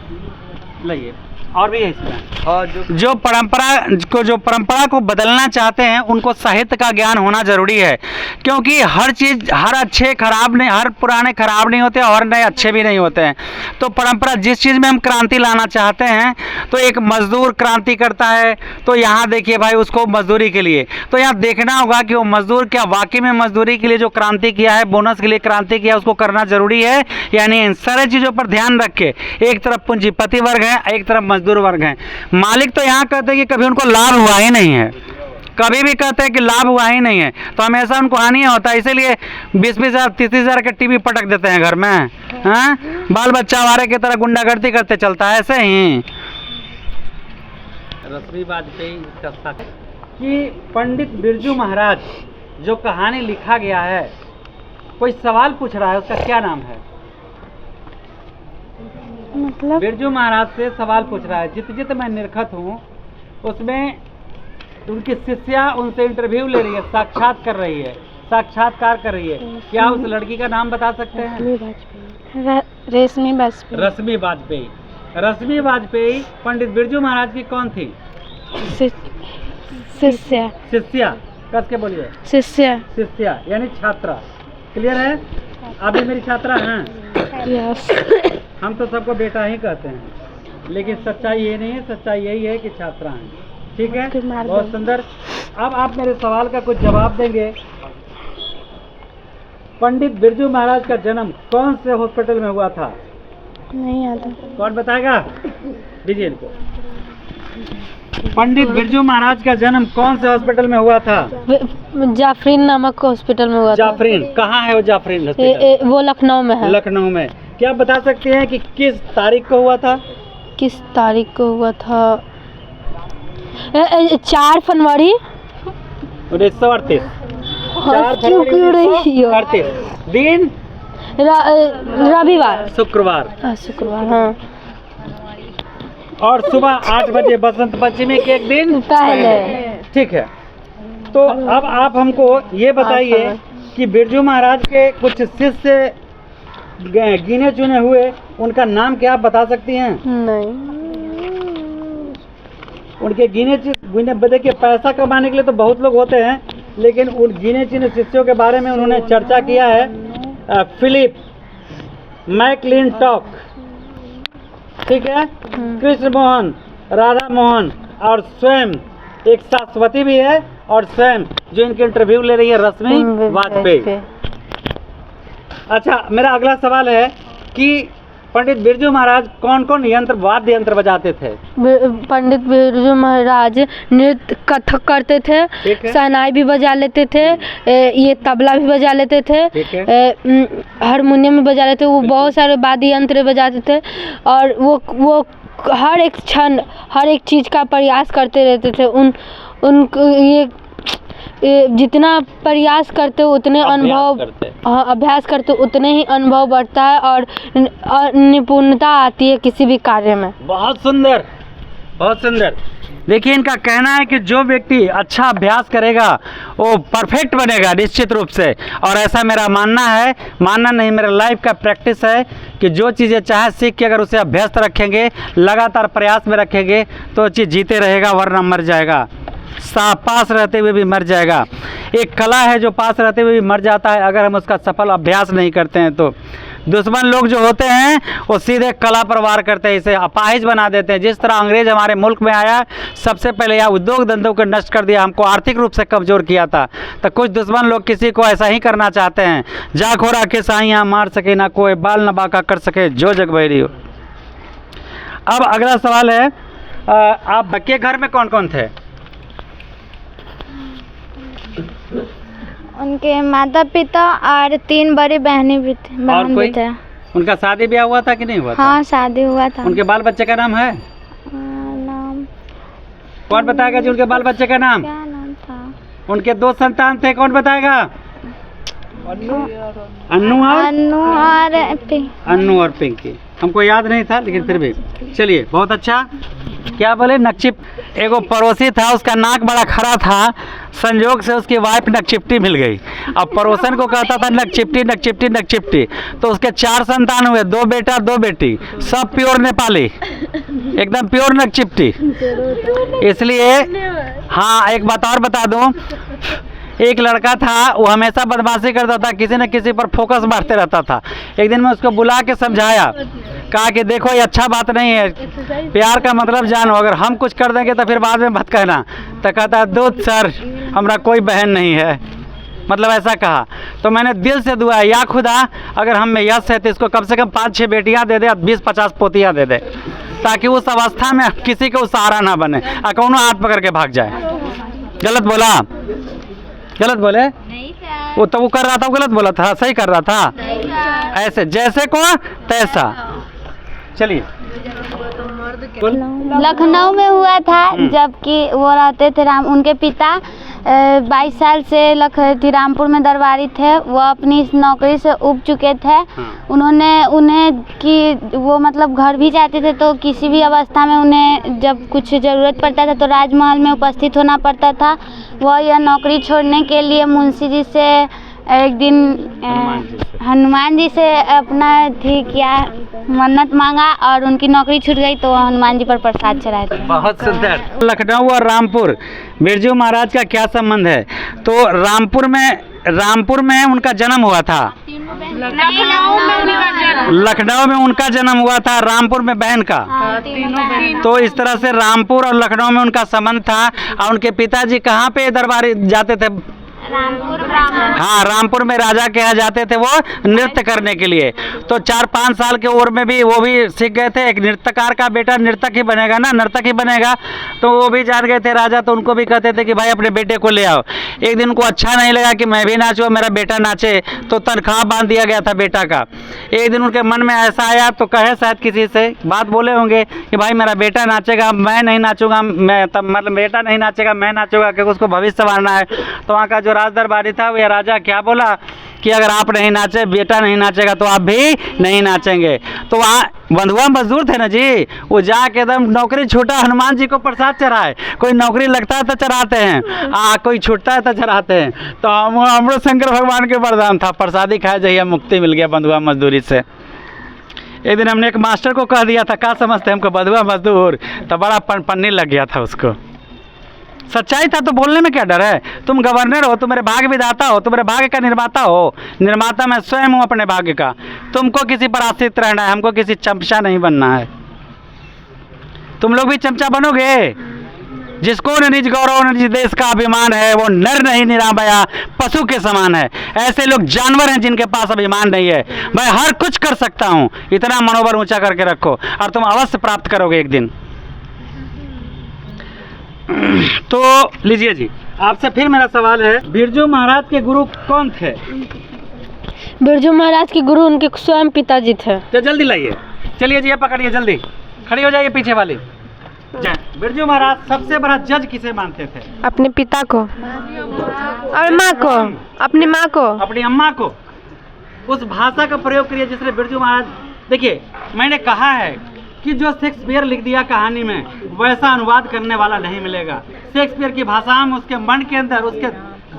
लाइए और भी है इसमें। और जो परंपरा को बदलना चाहते हैं उनको साहित्य का ज्ञान होना जरूरी है, क्योंकि हर चीज़, हर अच्छे खराब नहीं, हर पुराने खराब नहीं होते और नए अच्छे भी नहीं होते हैं। तो परंपरा, जिस चीज़ में हम क्रांति लाना चाहते हैं, तो एक मजदूर क्रांति करता है, तो यहाँ देखिए भाई उसको मजदूरी के लिए, तो यहाँ देखना होगा कि वो मजदूर क्या वाकई में मजदूरी के लिए जो क्रांति किया है, बोनस के लिए क्रांति किया, उसको करना जरूरी है। यानी इन सारे चीज़ों पर ध्यान रख के, एक तरफ पूंजीपति वर्ग है, एक तरफ मजदूर वर्ग है। मालिक तो यहाँ कहते हैं कि कभी उनको लाभ हुआ ही नहीं है, कभी भी कहते हैं कि लाभ हुआ ही नहीं है, तो हमेशा उनको हानि होता है। इसीलिए 20-20 हज़ार 30-30 हज़ार का टीवी पटक देते हैं घर में। हाँ, बाल बच्चा हमारे की तरह गुंडागर्दी करते चलता है ऐसे ही। रश्मि वाजपेयी कि पंडित बिरजू महाराज जो कहानी लिखा गया है, कोई सवाल पूछ रहा है, उसका क्या नाम है? मतलब बिरजू महाराज से सवाल पूछ रहा है। जित जित मैं निरखत हूँ, उसमें उनकी शिष्या उनसे इंटरव्यू ले रही है, साक्षात कर रही है, साक्षात्कार कर रही है। क्या उस लड़की का नाम बता सकते हैं? रेशमी वाजपेयी। रश्मि वाजपेयी। रश्मि वाजपेयी पंडित बिरजू महाराज की कौन थी? शिष्या। शिष्या, कस के बोलिए। शिष्या। शिष्या यानी छात्रा। क्लियर है? आप भी मेरी छात्रा हैं। यस। हम तो सबको बेटा ही कहते हैं, लेकिन सच्चाई ये नहीं है, सच्चाई यही है कि छात्रा हैं। ठीक है, बहुत सुंदर। अब आप मेरे सवाल का कुछ जवाब देंगे। पंडित बिरजू महाराज का जन्म कौन से हॉस्पिटल में हुआ था? नहीं आता। कौन बताएगा? दीजिए इनको। पंडित बिरजू महाराज का जन्म कौन से हॉस्पिटल में हुआ था? जाफरीन नामक हॉस्पिटल में हुआ था। जाफरीन, कहाँ है वो जाफरीन हॉस्पिटल? वो लखनऊ में है। लखनऊ में। क्या आप बता सकते हैं कि किस तारीख को हुआ था? किस तारीख को हुआ था? 4 फरवरी 1938। 4 दिन रविवार, शुक्रवार। शुक्रवार। हाँ, और सुबह 8 बजे बसंत पंचमी के एक दिन पहले। ठीक है, तो अब आप हमको ये बताइए कि बिरजू महाराज के कुछ शिष्य गिने चुने हुए, उनका नाम क्या आप बता सकती हैं? नहीं। उनके गिने देखिए, पैसा कमाने के लिए तो बहुत लोग होते हैं, लेकिन उन गिने चुने शिष्यों के बारे में उन्होंने चर्चा किया है। फिलिप, मैकलिनटॉक, ठीक है, कृष्ण मोहन, राधा मोहन, और स्वयं एक शाश्वती भी है, और स्वयं जो इनके इंटरव्यू ले रही है रश्मि वाजपेयी। अच्छा, मेरा अगला सवाल है कि पंडित बिरजू महाराज कौन कौन वाद्य यंत्र बजाते थे? पंडित बिरजू महाराज नृत्य, कथक करते थे, शहनाई भी बजा लेते थे, ये तबला भी बजा लेते थे, हारमोनियम भी बजा लेते थे, वो बहुत सारे वाद्य यंत्र बजाते थे, और वो हर एक क्षण, हर एक चीज़ का प्रयास करते रहते थे। उनको ये जितना प्रयास करते उतने अनुभव, हाँ, अभ्यास करते उतने ही अनुभव बढ़ता है और निपुणता आती है किसी भी कार्य में। बहुत सुंदर, बहुत सुंदर। देखिए, इनका कहना है कि जो व्यक्ति अच्छा अभ्यास करेगा वो परफेक्ट बनेगा निश्चित रूप से, और ऐसा मेरा मानना है, मानना नहीं, मेरा लाइफ का प्रैक्टिस है कि जो चीज़ें चाहे सीख के अगर उसे अभ्यस्त रखेंगे, लगातार प्रयास में रखेंगे, तो चीज़ जीते रहेगा, वरना मर जाएगा। पास रहते हुए भी मर जाएगा। एक कला है जो पास रहते हुए भी मर जाता है अगर हम उसका सफल अभ्यास नहीं करते हैं। तो दुश्मन लोग जो होते हैं वो सीधे कला पर वार करते हैं, इसे अपाहिज बना देते हैं। जिस तरह अंग्रेज हमारे मुल्क में आया, सबसे पहले यहाँ उद्योग धंधों को नष्ट कर दिया, हमको आर्थिक रूप से कमज़ोर किया था, तो कुछ दुश्मन लोग किसी को ऐसा ही करना चाहते हैं। जा खोरा के साइयाँ मार सके ना कोई, बाल न बाका कर सके जो जग बैरी हो। अब अगला सवाल है, आप के घर में कौन कौन थे? उनके माता पिता और 3 बड़ी बहनें भी थे, और बहन कोई? भी थे। उनका शादी ब्याह हुआ था कि नहीं हुआ था? हाँ, शादी हुआ था। उनके बाल बच्चे का नाम है? नाम कौन बताएगा जी उनके बाल बच्चे का नाम? क्या नाम था? उनके 2 संतान थे, कौन बताएगा? अन्नू और अन्नू और पिंकी। हमको याद नहीं था लेकिन फिर भी चलिए, बहुत अच्छा। क्या बोले? नकचिप। एगो पड़ोसी था, उसका नाक बड़ा खरा था, संजोग से उसकी वाइफ नकचिप्टी मिल गई। अब पड़ोसन को कहता था नकचिप्टी नकचिप्टी नकचिप्टी, तो उसके 4 संतान हुए, 2 बेटा 2 बेटी, सब प्योर नेपाली, एकदम प्योर नकचिप्टी। इसलिए हाँ, एक बात और बता दूं, एक लड़का था, वो हमेशा बदमाशी करता था, किसी न किसी पर फोकस मारते रहता था। एक दिन मैं उसको बुला के समझाया, कहा कि देखो ये अच्छा बात नहीं है, प्यार का मतलब जानो, अगर हम कुछ कर देंगे तो फिर बाद में मत कहना। तो कहता दूध सर, हमारा कोई बहन नहीं है, मतलब ऐसा कहा। तो मैंने दिल से दुआ, या खुदा अगर हम में यश है तो इसको कम से कम 5-6 बेटियां दे दे और 20-50 पोतियां दे दे, ताकि उस अवस्था में किसी को सहारा ना बने और कौनो हाथ पकड़ के भाग जाए। गलत बोला? गलत बोले? नहीं सर। वो तो वो कर रहा था, वो गलत बोला था, सही कर रहा था। ऐसे जैसे को तैसा। चलिए। लखनऊ में हुआ था, जबकि वो रहते थे उनके पिता 22 साल से रामपुर में दरबारी थे। वो अपनी इस नौकरी से उब चुके थे। उन्होंने उन्हें कि वो मतलब घर भी जाते थे, तो किसी भी अवस्था में उन्हें जब कुछ ज़रूरत पड़ता था तो राजमहल में उपस्थित होना पड़ता था। वह यह नौकरी छोड़ने के लिए मुंशी जी से एक दिन हनुमान जी से अपना क्या मन्नत मांगा और उनकी नौकरी छूट गई, तो हनुमान जी पर प्रसाद चढ़ाए थे। बहुत सुंदर। लखनऊ और रामपुर, बिरजू महाराज का क्या संबंध है? तो रामपुर में उनका जन्म हुआ था, लखनऊ में उनका जन्म हुआ था, रामपुर में बहन का। तो इस तरह से रामपुर और लखनऊ में उनका संबंध था। और उनके पिताजी कहाँ पे दरबार जाते थे? हाँ, रामपुर में राजा के यहाँ जाते थे वो नृत्य करने के लिए। तो 4-5 साल के उम्र में भी वो भी सीख गए थे, एक नृत्यकार का बेटा नर्तक ही बनेगा ना, नर्तक ही बनेगा। तो वो भी जान गए थे राजा, तो उनको भी कहते थे कि भाई अपने बेटे को ले आओ। एक दिन को अच्छा नहीं लगा कि मैं भी नाचूं, मेरा बेटा नाचे, तो तनख्वाह बांध दिया गया था बेटा का। एक दिन उनके मन में ऐसा आया, तो कहे शायद किसी से बात बोले होंगे कि भाई मेरा बेटा नाचेगा, मैं नहीं नाचूंगा, मैं तब मतलब बेटा नहीं नाचेगा, मैं नाचूंगा, क्योंकि उसको भविष्य संवारना है। तो वहाँ का जो राज दरबारी था, वो राजा क्या बोला कि अगर आप नहीं नाचे, बेटा नहीं नाचेगा, तो आप भी नहीं नाचेंगे। तो वहाँ बंधुआ मजदूर थे ना जी, वो जाके एकदम नौकरी छूटा, हनुमान जी को प्रसाद चढ़ाए। कोई नौकरी लगता है तो चढ़ाते हैं, कोई छूटता है तो चढ़ाते हैं। तो हमरो शंकर भगवान के वरदान था, प्रसादी खाए जाइए, मुक्ति मिल गया बंधुआ मजदूरी से। एक दिन हमने एक मास्टर को कह दिया था, क्या समझते हमको बंधुआ मजदूर, तो बड़ा पन्नी लग गया था उसको। सच्चाई था तो बोलने में क्या डर है? तुम गवर्नर हो, तुम मेरे भाग्य विधाता हो, तुम मेरे भाग्य का निर्माता हो। निर्माता मैं स्वयं हूँ अपने भाग्य का। तुमको किसी पर आश्रित रहना है, हमको किसी चमचा नहीं बनना है। तुम लोग भी चमचा बनोगे? जिसको न निज गौरव न निज देश का अभिमान है, वो नर नहीं निरामया पशु के समान है। ऐसे लोग जानवर हैं जिनके पास अभिमान नहीं है। मैं हर कुछ कर सकता हूँ, इतना मनोबल ऊंचा करके रखो और तुम अवश्य प्राप्त करोगे एक दिन। तो लीजिए जी, आपसे फिर मेरा सवाल है, बिरजू महाराज के गुरु कौन थे? बिरजू महाराज के गुरु उनके स्वयं पिताजी थे। तो जल्दी लाइए, चलिए जी, ये पकड़िए, जल्दी खड़ी हो जाइए पीछे वाली। बिरजू महाराज सबसे बड़ा जज किसे मानते थे? अपने पिता को और माँ को, अपनी माँ को, अपनी अम्मा को। उस भाषा का प्रयोग करिए जिसने बिरजू महाराज, देखिए मैंने कहा है कि जो शेक्सपियर लिख दिया कहानी में, वैसा अनुवाद करने वाला नहीं मिलेगा। शेक्सपियर की भाषा में उसके मन के अंदर, उसके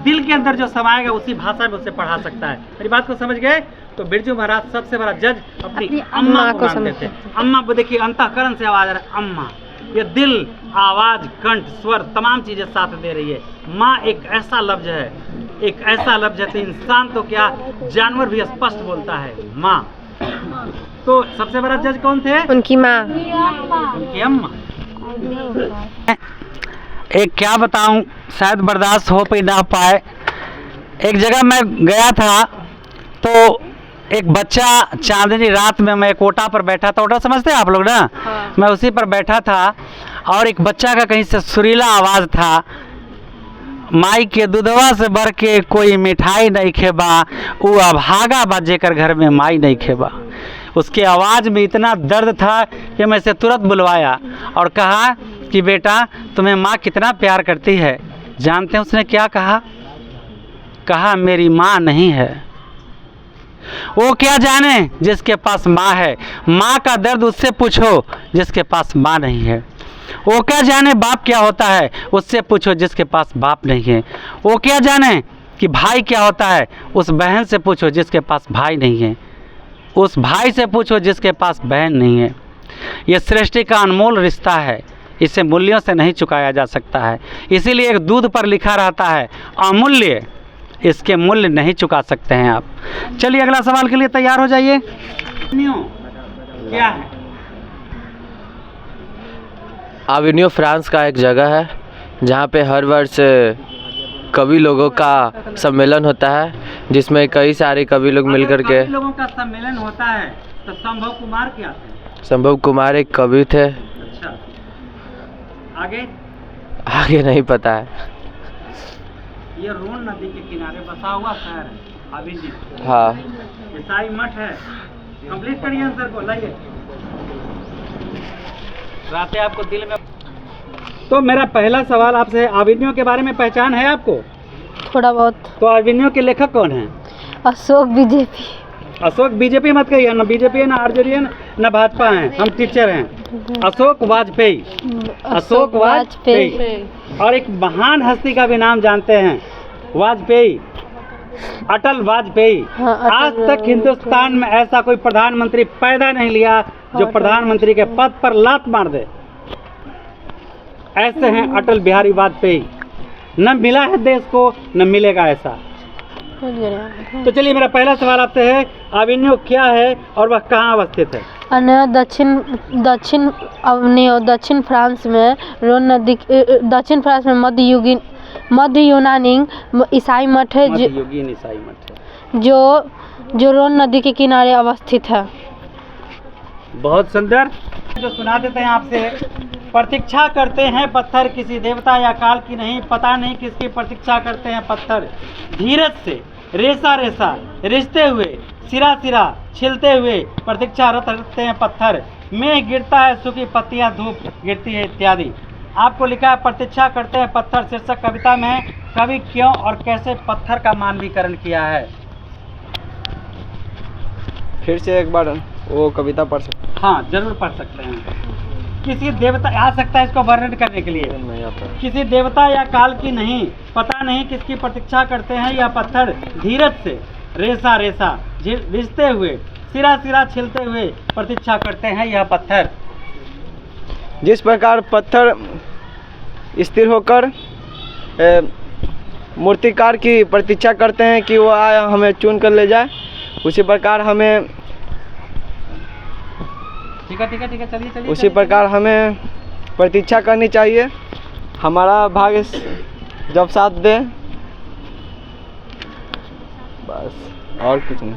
दिल के अंदर जो समाएगा, उसी भाषा में उसे पढ़ा सकता है। मेरी बात को समझ गए? तो बिरजू महाराज सबसे बड़ा जज अपनी अम्मा को मानते थे। अम्मा को देखिए, अंतःकरण से आवाज आ रहा है अम्मा, ये दिल, आवाज, कंठ, स्वर, तमाम चीजें साथ दे रही है। माँ एक ऐसा लफ्ज है, एक ऐसा लफ्ज है, तो इंसान तो क्या जानवर भी स्पष्ट बोलता है माँ। तो सबसे बड़ा जज कौन थे? उनकी माँ, उनकी अम्मा। एक क्या बताऊं, शायद बर्दाश्त हो भी ना पाए। एक जगह मैं गया था, तो एक बच्चा चांदनी रात में, मैं कोटा पर बैठा था, ओटा समझते हैं आप लोग ना? हाँ। मैं उसी पर बैठा था और एक बच्चा का कहीं से सुरीला आवाज़ था। माई के दूधवा से बढ़ के कोई मिठाई नहीं खेबा, वो अभागा बा जेकर घर में माई नहीं खेबा। उसके आवाज़ में इतना दर्द था कि मैं इसे तुरंत बुलवाया और कहा कि बेटा तुम्हें माँ कितना प्यार करती है। जानते हैं उसने क्या कहा? कहा मेरी माँ नहीं है। वो क्या जाने जिसके पास माँ है, माँ का दर्द उससे पूछो जिसके पास माँ नहीं है। वो क्या जाने बाप क्या होता है, उससे पूछो जिसके पास बाप नहीं है। वो क्या जाने कि भाई क्या होता है, उस बहन से पूछो जिसके पास भाई नहीं है। उस भाई से पूछो जिसके पास बहन नहीं है। ये सृष्टि का अनमोल रिश्ता है, इसे मूल्यों से नहीं चुकाया जा सकता है। इसीलिए एक दूध पर लिखा रहता है अमूल्य, इसके मूल्य नहीं चुका सकते हैं आप। चलिए अगला सवाल के लिए तैयार हो जाइए। क्या है? अविनियो फ्रांस का एक जगह है जहाँ पे हर वर्ष कवि लोगों का सम्मेलन होता है, जिसमें कई सारे कवि लोग मिलकर के। कवि लोगों का सम्मेलन होता है तो संभव कुमार क्या थे? संभव कुमार एक कवि थे। अच्छा, आगे? आगे नहीं पता है। ये रोन नदी के किनारे बसा हुआ शहर है अविनियो। हाँ, ईसाई मठ है। कंप्लीट करिए आंसर को, लाइए। रातें आपको दिल में। तो मेरा पहला सवाल आपसे, अविनियो के बारे में पहचान है आपको? थोड़ा बहुत। तो अविनियो के लेखक कौन हैं? अशोक बीजेपी। अशोक बीजेपी मत कहिए, ना बीजेपी है, ना आरजेडी है, ना भाजपा है, हम टीचर हैं। अशोक वाजपेयी। अशोक वाजपेयी। और एक महान हस्ती का भी नाम जानते हैं, वाजपेयी, अटल वाजपेयी। हाँ, अटल आज तक हिंदुस्तान में ऐसा कोई प्रधानमंत्री पैदा नहीं लिया जो प्रधानमंत्री के पद पर लात मार दे। ऐसे हैं अटल बिहारी वाजपेयी। न मिला है देश को, न मिलेगा ऐसा। तो चलिए मेरा पहला सवाल आपसे है, अविनियो क्या है और वह कहाँ अवस्थित है? अविनियो दक्षिण फ्रांस में रोन नदी, दक्षिण फ्रांस में मध्य यूनानी ईसाई मठ है, ईसाई मठ है जो रोन नदी के किनारे अवस्थित है। बहुत सुंदर। जो सुना देते हैं आपसे, प्रतीक्षा करते हैं पत्थर किसी देवता या काल की नहीं, पता नहीं किसकी प्रतीक्षा करते हैं पत्थर। धीरज से रेसा रेसा रिश्ते हुए, सिरा सिरा छिलते हुए प्रतीक्षा रखते हैं पत्थर। मेघ गिरता है, सूखी पत्तियां धूप गिरती है इत्यादि। आपको लिखा है प्रतीक्षा करते हैं पत्थर शीर्षक कविता में कवि क्यों और कैसे पत्थर का मानवीकरण किया है? फिर से एक बार वो कविता पढ़ सकते? हाँ जरूर पढ़ सकते हैं। किसी देवता आ सकता है इसको वर्णन करने के लिए। नहीं आता। किसी देवता या काल की नहीं, पता नहीं किसकी प्रतीक्षा करते हैं यह पत्थर। धीरज से रेसा रेसा रिश्ते हुए, सिरा सिरा छिलते हुए प्रतीक्षा करते हैं यह पत्थर। जिस प्रकार पत्थर स्थिर होकर मूर्तिकार की प्रतीक्षा करते हैं कि वो आए हमें चुन कर ले जाए, उसी प्रकार हमें ठीक है चलिए उसी प्रकार हमें प्रतीक्षा करनी चाहिए। हमारा भाग्य जब साथ दे, बस और कुछ नहीं।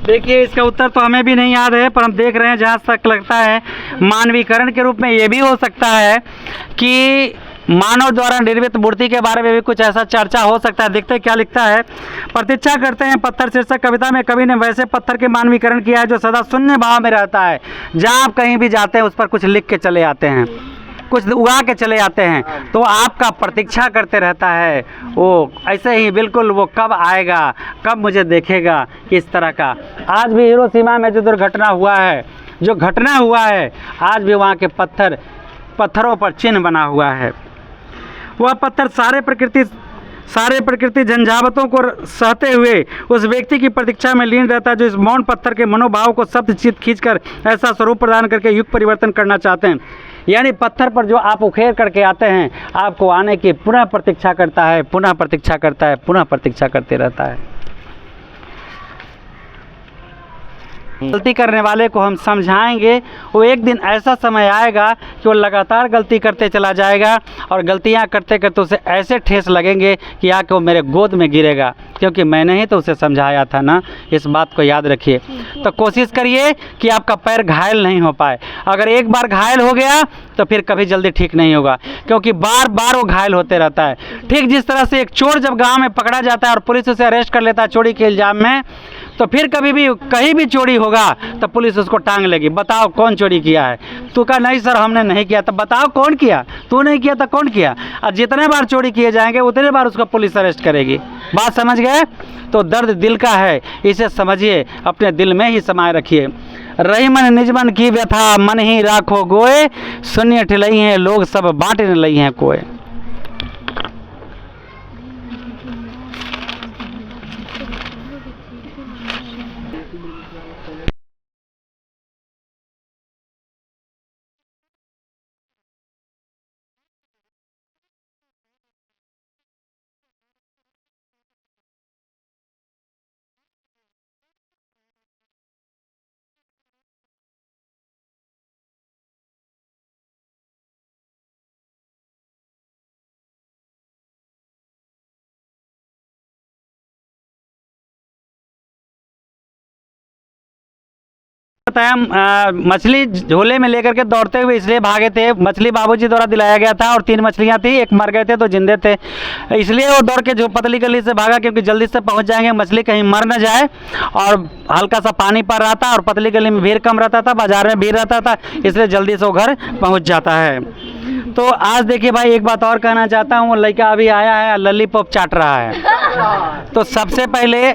देखिए इसका उत्तर तो हमें भी नहीं याद है, पर हम देख रहे हैं जहाँ तक लगता है मानवीकरण के रूप में ये भी हो सकता है कि मानव द्वारा निर्मित मूर्ति के बारे में भी कुछ ऐसा चर्चा हो सकता है। देखते हैं क्या लिखता है। प्रतीक्षा करते हैं पत्थर शीर्षक कविता में कवि ने वैसे पत्थर के मानवीकरण किया है जो सदा शून्य भाव में रहता है। जहाँ आप कहीं भी जाते हैं उस पर कुछ लिख के चले आते हैं, कुछ उगा के चले आते हैं, तो आपका प्रतीक्षा करते रहता है वो ऐसे ही बिल्कुल, वो कब आएगा, कब मुझे देखेगा, किस तरह का। आज भी हिरोशिमा में जो दुर्घटना हुआ है, जो घटना हुआ है, आज भी वहाँ के पत्थरों पर चिन्ह बना हुआ है। वह पत्थर सारे प्रकृति झंझावतों को सहते हुए उस व्यक्ति की प्रतीक्षा में लीन रहता है जो इस मौन पत्थर के मनोभाव को शब्द चित खींचकर ऐसा स्वरूप प्रदान करके युग परिवर्तन करना चाहते हैं। यानी पत्थर पर जो आप उखेड़ करके आते हैं, आपको आने की पुनः प्रतीक्षा करता है, पुनः प्रतीक्षा करता है, पुनः प्रतीक्षा करते रहता है। गलती करने वाले को हम समझाएंगे, वो एक दिन ऐसा समय आएगा कि वो लगातार गलती करते चला जाएगा और गलतियां करते करते उसे ऐसे ठेस लगेंगे कि आके वो मेरे गोद में गिरेगा, क्योंकि मैंने ही तो उसे समझाया था ना। इस बात को याद रखिए। तो कोशिश करिए कि आपका पैर घायल नहीं हो पाए। अगर एक बार घायल हो गया तो फिर कभी जल्दी ठीक नहीं होगा, क्योंकि बार बार वो घायल होते रहता है। ठीक जिस तरह से एक चोर जब गांव में पकड़ा जाता है और पुलिस उसे अरेस्ट कर लेता है चोरी के इल्ज़ाम में, तो फिर कभी भी कहीं भी चोरी होगा तो पुलिस उसको टांग लेगी, बताओ कौन चोरी किया है। तू कहा नहीं सर हमने नहीं किया, तो बताओ कौन किया, तू नहीं किया तो कौन किया। और जितने बार चोरी किए जाएंगे उतने बार उसको पुलिस अरेस्ट करेगी। बात समझ गए? तो दर्द दिल का है, इसे समझिए, अपने दिल में ही समाये रखिए। रही मन निज मन की व्यथा, मन ही राखो गोए, शून्य ठिलई हैं लोग सब बांट न लई हैं कोय। बताया मछली झोले में लेकर के दौड़ते हुए इसलिए भागे थे, मछली बाबूजी द्वारा दिलाया गया था और 3 मछलियां थी, एक मर गए थे तो जिंदे थे, इसलिए वो दौड़ के जो पतली गली से भागा, क्योंकि जल्दी से पहुंच जाएंगे, मछली कहीं मर न जाए। और हल्का सा पानी पड़ रहा था और पतली गली में भीड़ कम रहता था, बाजार में भीड़ रहता था, इसलिए जल्दी से वो घर पहुँच जाता है। तो आज देखिए भाई, एक बात और कहना चाहता हूँ, वो लड़का अभी आया है लॉलीपॉप चाट रहा है। तो सबसे पहले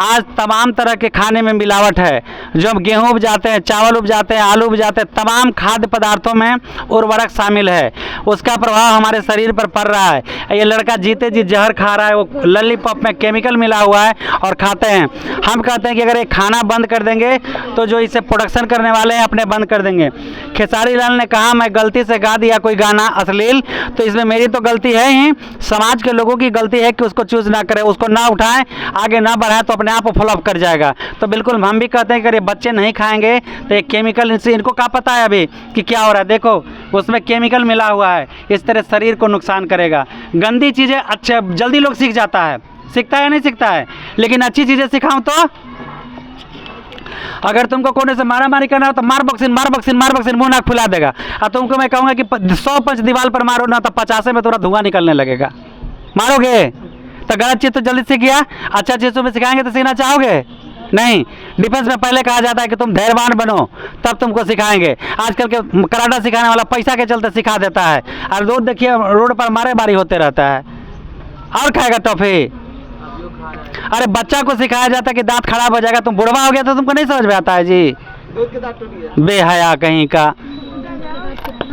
आज तमाम तरह के खाने में मिलावट है। जो हम गेहूँ उपजाते हैं, चावल उपजाते हैं, आलू उपजाते हैं, तमाम खाद्य पदार्थों में उर्वरक शामिल है, उसका प्रभाव हमारे शरीर पर पड़ रहा है। ये लड़का जीते जी जहर खा रहा है, वो लॉलीपॉप में केमिकल मिला हुआ है और खाते हैं। हम कहते हैं कि अगर ये खाना बंद कर देंगे तो जो इसे प्रोडक्शन करने वाले हैं अपने बंद कर देंगे। खेसारी लाल ने कहा मैं गलती से गा दिया कोई गाना अश्लील, तो इसमें मेरी तो गलती है ही, समाज के लोगों की गलती है कि उसको चूज ना करें, उसको ना उठाएं, आगे ना बढ़ाएं, तो अपने आप फ्लॉप कर जाएगा। तो बिल्कुल हम भी कहते हैं कि अगर ये बच्चे नहीं खाएंगे तो एक केमिकल इनसे, इनको क्या पता है अभी कि क्या हो रहा है, देखो उसमें केमिकल मिला हुआ है, इस तरह शरीर को नुकसान करेगा। गंदी चीज़ें अच्छे जल्दी लोग सीख जाता है, सीखता है नहीं सीखता है, लेकिन अच्छी चीज़ें सिखाऊं तो अगर तुमको कोने से मारा मारी करना हो तो मार बक्सिन मुंह नाक फुला देगा। और तुमको मैं कहूँगा कि 100 पंच दीवार पर मारो ना तो 50 में थोड़ा धुआं निकलने लगेगा। मारोगे तो गलत चीज़ तो जल्दी सीख गया, अच्छा चीज़ तुम्हें सिखाएंगे तो सीखना चाहोगे नहीं। डिफेंस में पहले कहा जाता है कि तुम धैर्यवान बनो तब तुमको सिखाएंगे। आजकल के कराटा सिखाने वाला पैसा के चलते सिखा देता है, और रोज देखिए रोड पर मारे बारी होते रहता है और खाएगा टॉफी। अरे बच्चा को सिखाया जाता है कि दांत खराब हो जाएगा, तुम बुढ़वा हो गया तो तुमको नहीं समझ में आता है जी, बेहया कहीं का।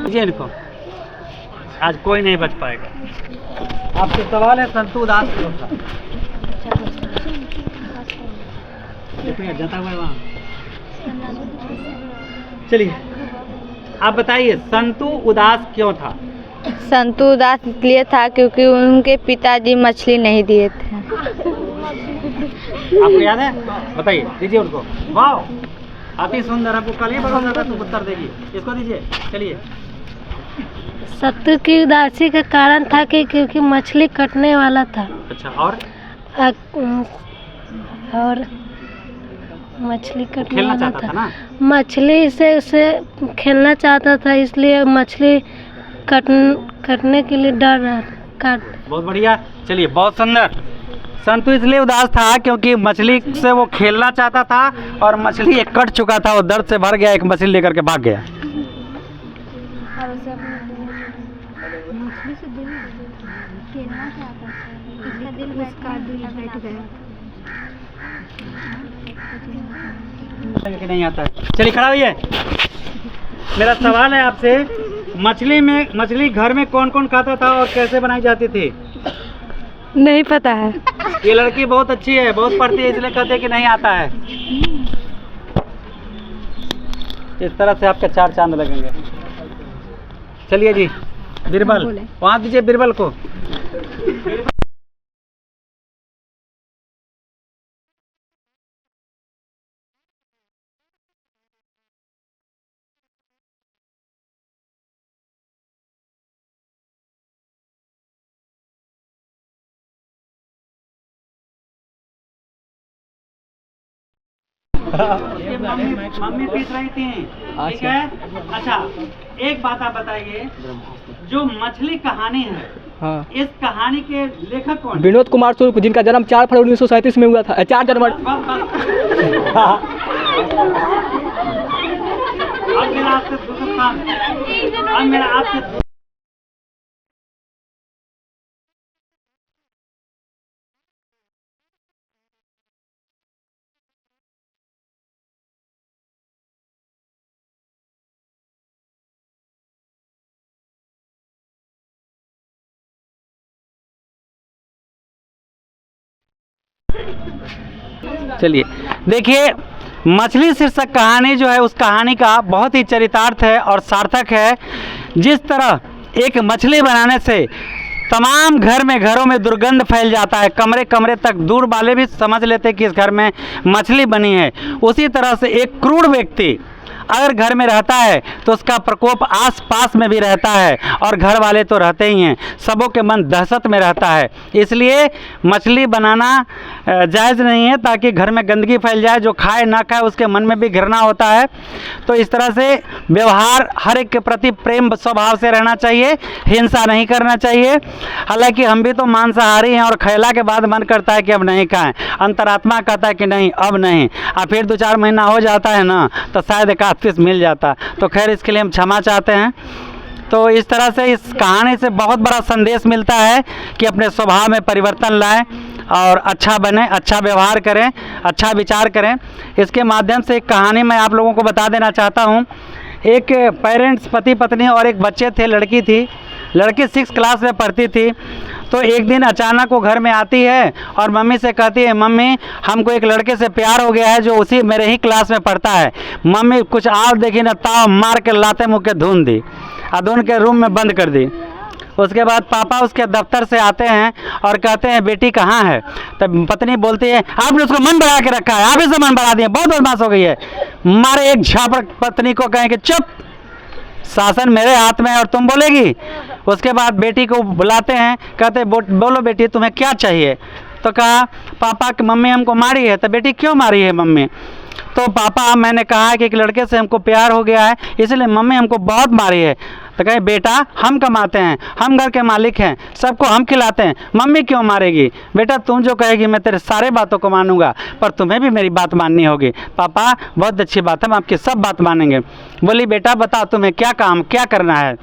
जी इनको आज कोई नहीं बच पाएगा। आपसे सवाल है संतू उदास क्यों था? जाता हुआ वहाँ, चलिए आप बताइए संतू उदास क्यों था? संतू उदास इसलिए था क्योंकि उनके पिताजी मछली नहीं दिए थे। आपको याद है? बताइए, दीजिए उनको। वाह अति सुंदर, आपको कल ही भरोसा था तुम उत्तर देगी, इसको दीजिए। चलिए सत्तू की उदासी का कारण था कि क्योंकि मछली कटने वाला था। अच्छा और मछली कटने खेलना वाला चाहता था ना? मछली से उसे खेलना चाहता था, इसलिए मछली कटने के लिए डर रहा काट। बहुत बढ़िया, चलिए बहुत सुंदर। संतू इसलिए उदास था क्योंकि मछली से वो खेलना चाहता था और मछली एक कट चुका था, वो दर्द से भर गया, एक मछली लेकर के भाग गया। नहीं आता है, चलिए खड़ा होइए। मेरा सवाल है आपसे, मछली घर में कौन कौन खाता था और कैसे बनाई जाती थी? नहीं पता है। ये लड़की बहुत अच्छी है, बहुत पढ़ती है, इसलिए कहते हैं कि नहीं आता है। इस तरह से आपके 4 चांद लगेंगे। चलिए जी बीरबल, वहाँ दीजिए बीरबल को। ये मम्मी पीट रही थी, ठीक है। अच्छा एक बात आप बताइए, जो मछली कहानी है, हाँ, इस कहानी के लेखक कौन है? विनोद कुमार सुर्ख, जिनका जन्म 4 फरवरी 1937 में हुआ था, 4 जनवरी। अब मेरा आपसे दूसरा काम, अब मेरा आपसे चलिए देखिए, मछली शीर्षक कहानी जो है, उस कहानी का बहुत ही चरितार्थ है और सार्थक है। जिस तरह एक मछली बनाने से तमाम घरों में दुर्गंध फैल जाता है, कमरे कमरे तक दूर वाले भी समझ लेते कि इस घर में मछली बनी है, उसी तरह से एक क्रूर व्यक्ति अगर घर में रहता है तो उसका प्रकोप आस पास में भी रहता है, और घर वाले तो रहते ही हैं, सबों के मन दहशत में रहता है। इसलिए मछली बनाना जायज़ नहीं है, ताकि घर में गंदगी फैल जाए, जो खाए ना खाए उसके मन में भी घृणा होता है। तो इस तरह से व्यवहार हर एक के प्रति प्रेम स्वभाव से रहना चाहिए, हिंसा नहीं करना चाहिए। हालांकि हम भी तो मांसाहारी हैं, और खैला के बाद मन करता है कि अब नहीं खाएं, अंतरात्मा कहता है कि नहीं अब नहीं, और फिर 2-4 महीना हो जाता है ना, तो शायद एक पीस मिल जाता। तो खैर इसके लिए हम क्षमा चाहते हैं। तो इस तरह से इस कहानी से बहुत बड़ा संदेश मिलता है कि अपने स्वभाव में परिवर्तन लाएं और अच्छा बने, अच्छा व्यवहार करें, अच्छा विचार करें। इसके माध्यम से एक कहानी मैं आप लोगों को बता देना चाहता हूं। एक पेरेंट्स, पति पत्नी और एक बच्चे थे, लड़की थी। लड़की 6 क्लास में पढ़ती थी। तो एक दिन अचानक वो घर में आती है और मम्मी से कहती है, मम्मी हमको एक लड़के से प्यार हो गया है जो उसी मेरे ही क्लास में पढ़ता है। मम्मी कुछ और देखी ना, ताव मार के लाते मुँह के धुन दी और धुन के रूम में बंद कर दी। उसके बाद पापा उसके दफ्तर से आते हैं और कहते हैं, बेटी कहाँ है? तब पत्नी बोलती है, आपने उसको मन बढ़ा के रखा है, आप इसे मन बढ़ा दिए, बहुत बदमाश हो गई है। मारे एक झापड़ पत्नी को, कहें कि चुप, शासन मेरे हाथ में है और तुम बोलेगी। उसके बाद बेटी को बुलाते हैं, कहते बोलो बेटी तुम्हें क्या चाहिए? तो कहा, पापा की मम्मी हमको मारी है। तो बेटी क्यों मारी है मम्मी? तो पापा मैंने कहा कि एक लड़के से हमको प्यार हो गया है, इसलिए मम्मी हमको बहुत मारी है। तो कहे, बेटा हम कमाते हैं, हम घर के मालिक हैं, सबको हम खिलाते हैं, मम्मी क्यों मारेगी? बेटा तुम जो कहेगी मैं तेरे सारे बातों को मानूंगा, पर तुम्हें भी मेरी बात माननी होगी। पापा बहुत अच्छी बात है, हम आपकी सब बात मानेंगे। बोली, बेटा बताओ तुम्हें क्या काम क्या करना है?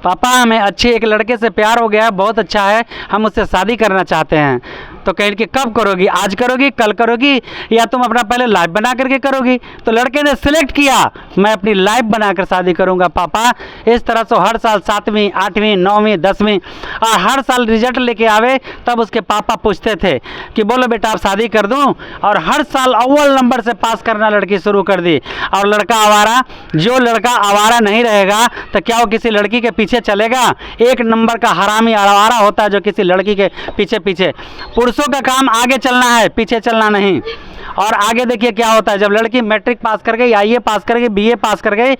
पापा हमें अच्छे एक लड़के से प्यार हो गया है, बहुत अच्छा है, हम उससे शादी करना चाहते हैं। तो कहें कि कब करोगी? आज करोगी, कल करोगी, या तुम अपना पहले लाइफ बना करके करोगी? तो लड़के ने सिलेक्ट किया, मैं अपनी लाइफ बनाकर शादी करूंगा पापा। इस तरह से हर साल 7वीं, 8वीं, 9वीं, 10वीं और हर साल रिजल्ट लेके आवे, तब उसके पापा पूछते थे कि बोलो बेटा आप शादी कर दूं? और हर साल अव्वल नंबर से पास करना लड़की शुरू कर दी। और लड़का आवारा, जो लड़का आवारा नहीं रहेगा तो क्या वो किसी लड़की के पीछे चलेगा? एक नंबर का हरामी आवारा होता है जो किसी लड़की के पीछे पीछे। पुरुषों का काम आगे चलना है, पीछे चलना नहीं। और आगे देखिए क्या होता है, जब लड़की मैट्रिक पास कर गई, आईए पास कर गई, बीए पास कर गई,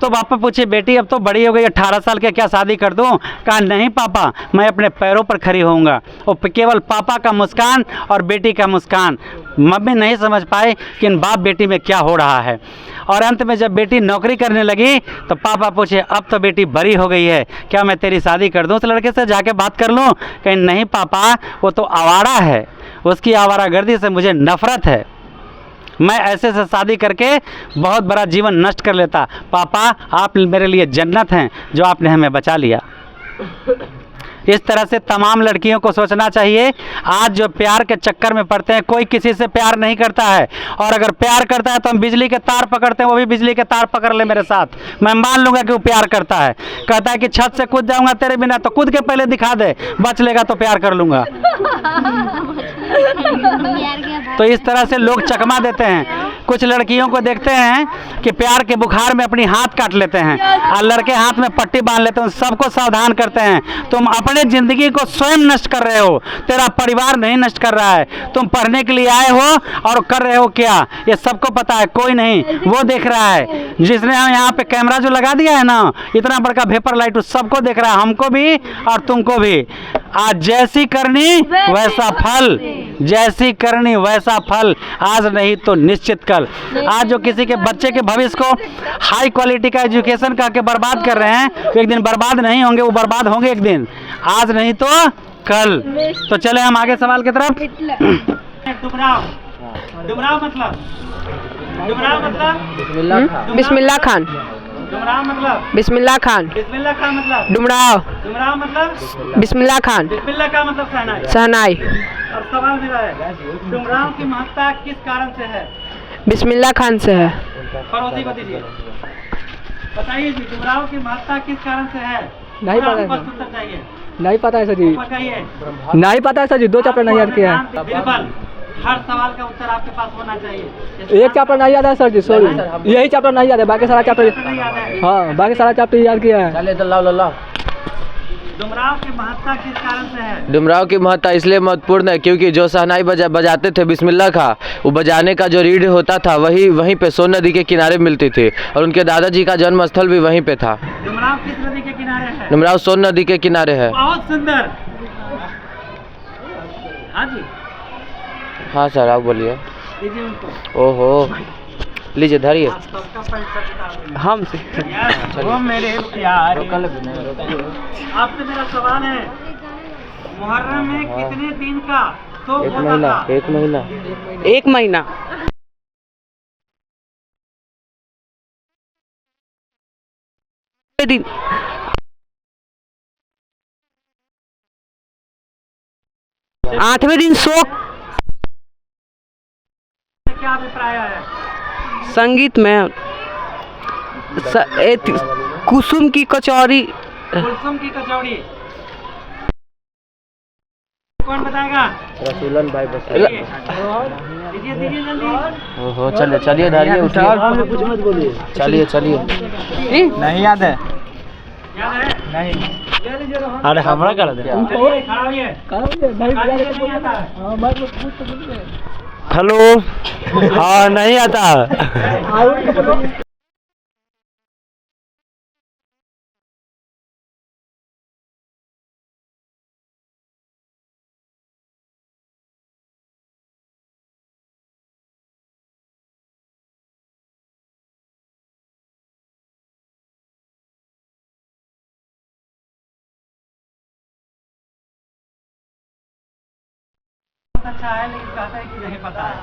तो पापा पूछे, बेटी अब तो बड़ी हो गई, 18 साल के, क्या शादी कर दूं? कहा नहीं पापा, मैं अपने पैरों पर खड़ी होऊंगा। और केवल पापा का मुस्कान और बेटी का मुस्कान। मम्मी नहीं समझ पाए कि इन बाप बेटी में क्या हो रहा है। और अंत में जब बेटी नौकरी करने लगी तो पापा पूछे, अब तो बेटी बड़ी हो गई है, क्या मैं तेरी शादी कर दूं? उस लड़के से जाके बात कर लूं? कहीं नहीं पापा, वो तो आवारा है, उसकी आवारागर्दी से मुझे नफरत है, मैं ऐसे से शादी करके बहुत बड़ा जीवन नष्ट कर लेता। पापा आप मेरे लिए जन्नत हैं जो आपने हमें बचा लिया। इस तरह से तमाम लड़कियों को सोचना चाहिए। आज जो प्यार के चक्कर में पड़ते हैं, कोई किसी से प्यार नहीं करता है, और अगर प्यार करता है तो हम बिजली के तार पकड़ते हैं, वो भी बिजली के तार पकड़ ले मेरे साथ, मैं मान लूंगा कि वो प्यार करता है। कहता है कि छत से कूद जाऊंगा तेरे बिना, तो कूद के पहले दिखा दे, बच लेगा तो प्यार कर लूंगा। तो इस तरह से लोग चकमा देते हैं। कुछ लड़कियों को देखते हैं कि प्यार के बुखार में अपनी हाथ काट लेते हैं और लड़के हाथ में पट्टी बांध लेते हैं। सबको सावधान करते हैं, तुम अपने जिंदगी को स्वयं नष्ट कर रहे हो, तेरा परिवार नहीं नष्ट कर रहा है। तुम पढ़ने के लिए आए हो और कर रहे हो क्या, ये सबको पता है, कोई नहीं वो देख रहा है। जिसने यहाँ पे कैमरा जो लगा दिया है ना, इतना बड़का वेपर लाइट, सबको देख रहा है, हमको भी और तुमको भी। आज जैसी करनी वैसा फल, जैसी करनी वैसा फल, आज नहीं तो निश्चित कल। आज जो किसी के बच्चे के भविष्य को हाई क्वालिटी का एजुकेशन का के बर्बाद कर रहे हैं, तो एक दिन बर्बाद नहीं होंगे, वो बर्बाद होंगे एक दिन, आज नहीं तो कल। तो चले हम आगे सवाल की तरफ। डुमराव, डुमराव मतलब, डुमराव मतलब बिस्मिल्लाह खान। डुमराव मतलब बिस्मिल्लाह खान। बिस्मिल्लाह खान मतलब डुमराव। डुमराव मतलब बिस्मिल्लाह खान। बिस्मिल्लाह का मतलब शहनाई। शहनाई। और सवाल मेरा है, डुमराव की महत्ता किस कारण से है? बिस्मिल्लाह खान से है। पड़ोसी को दीजिए, बताइए जी, डुमराव की महत्ता किस कारण से है? नहीं पता है। स्पष्ट उत्तर चाहिए। नहीं पता है सर जी, बताइए। नहीं पता है सर जी, 2 चैप्टर नहीं याद किया है। बिल्कुल, हर सवाल का उत्तर आपके पास होना चाहिए। एक चैप्टर नहीं याद है सर जी, सॉरी, यही चैप्टर नहीं याद है, बाकी सारा चैप्टर नहीं याद है। हाँ, बाकी सारा चैप्टर याद किया है। चलिए तो लाओ लाओ। डुमराव की महत्ता किस कारण से है? डुमराव की महत्ता इसलिए महत्वपूर्ण है क्योंकि जो शहनाई बजाते थे बिस्मिल्लाह खां, वो बजाने का जो रीढ़ होता था वहीं पे सोन नदी के किनारे मिलती थी, और उनके दादाजी का जन्म स्थल भी वहीं पे था। डुमराव किस नदी के किनारे है? डुमराव सोन नदी के किनारे है। बहुत सुंदर। हाँ जी, हाँ सर, आप बोलिए। दीजिए उनको। ओहो, लीजिए धरिए। हम वो मेरे प्यारे, आपसे मेरा सवाल है, मुहर्रम में कितने दिन का शोक एक होता महीना, था? एक महीना। 1 महीना। दिन 8वें दिन शोक। क्या अभिप्राय है? संगीत में कुसुम की कचौरी। कुलसुम की कचौड़ी, कौन बताएगा? रसूलन भाई बस। दीजिए दीजिए जल्दी। ओहो, चलिए चलिए धरिए, उठिए, चलिए चलिए। नहीं याद है। याद है? नहीं। अरे हमारा कर दे। चलिए, खड़ा होइए। नहीं आता है। हेलो। हाँ, नहीं आता। अच्छा है, लेकिन कहता है कि नहीं पता है।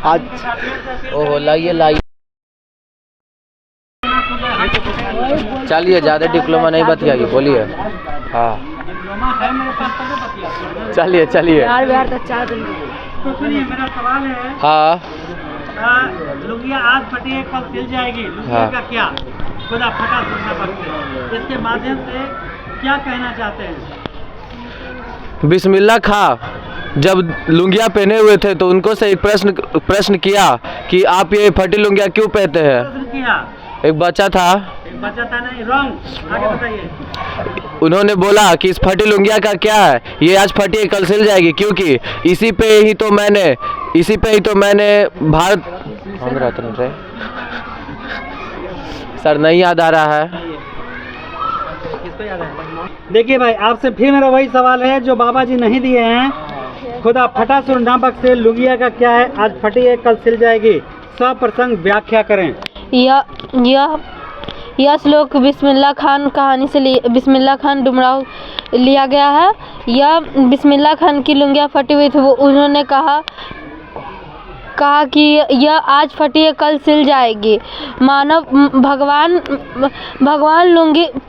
आज ओहो, लाइए लाइए। चलिए, ज़्यादा डिप्लोमा नहीं बतियाइए, बोलिए। हाँ, डिप्लोमा है मेरे पास, तब तो बतिया। चलिए चलिए। तो सुनिए, मेरा सवाल है, हाँ लुंगिया आज फटी है, कल सिल जाएगी, लुंगिया हाँ। का क्या? खुदा फटा सुनना पड़ता, इसके माध्यम से क्या कहना चाहते हैं? बिस्मिल्लाह खां जब लुंगिया पहने हुए थे तो उनको से एक प्रश्न किया कि आप ये फटी लुंगिया क्यों पहनते हैं। प्रश्न किया, एक बच्चा था, एक बच्चा था, नहीं रॉन्ग, आगे बताइए। उन्होंने बोला कि इस फटी लुंगिया का क्या है, ये आज फटी है कल सिल जाएगी, क्योंकि इसी पे ही तो मैंने भारत हम रत्न रे सर नहीं याद आ रहा है। देखिए भाई, आपसे फिर मेरा वही सवाल है जो बाबा जी नहीं दिए हैं। खुदा फटा सुर ना बख्शे, लुंगिया का क्या है, आज फटी है कल सिल जाएगी, सप्रसंग व्याख्या करें। यह श्लोक बिस्मिल्लाह खान कहानी से बिस्मिल्लाह खान डुमराव लिया गया है। यह बिस्मिल्लाह खान की लुंगिया फटी हुई थी, वो उन्होंने कहा कि यह आज फटी है कल सिल जाएगी। भगवान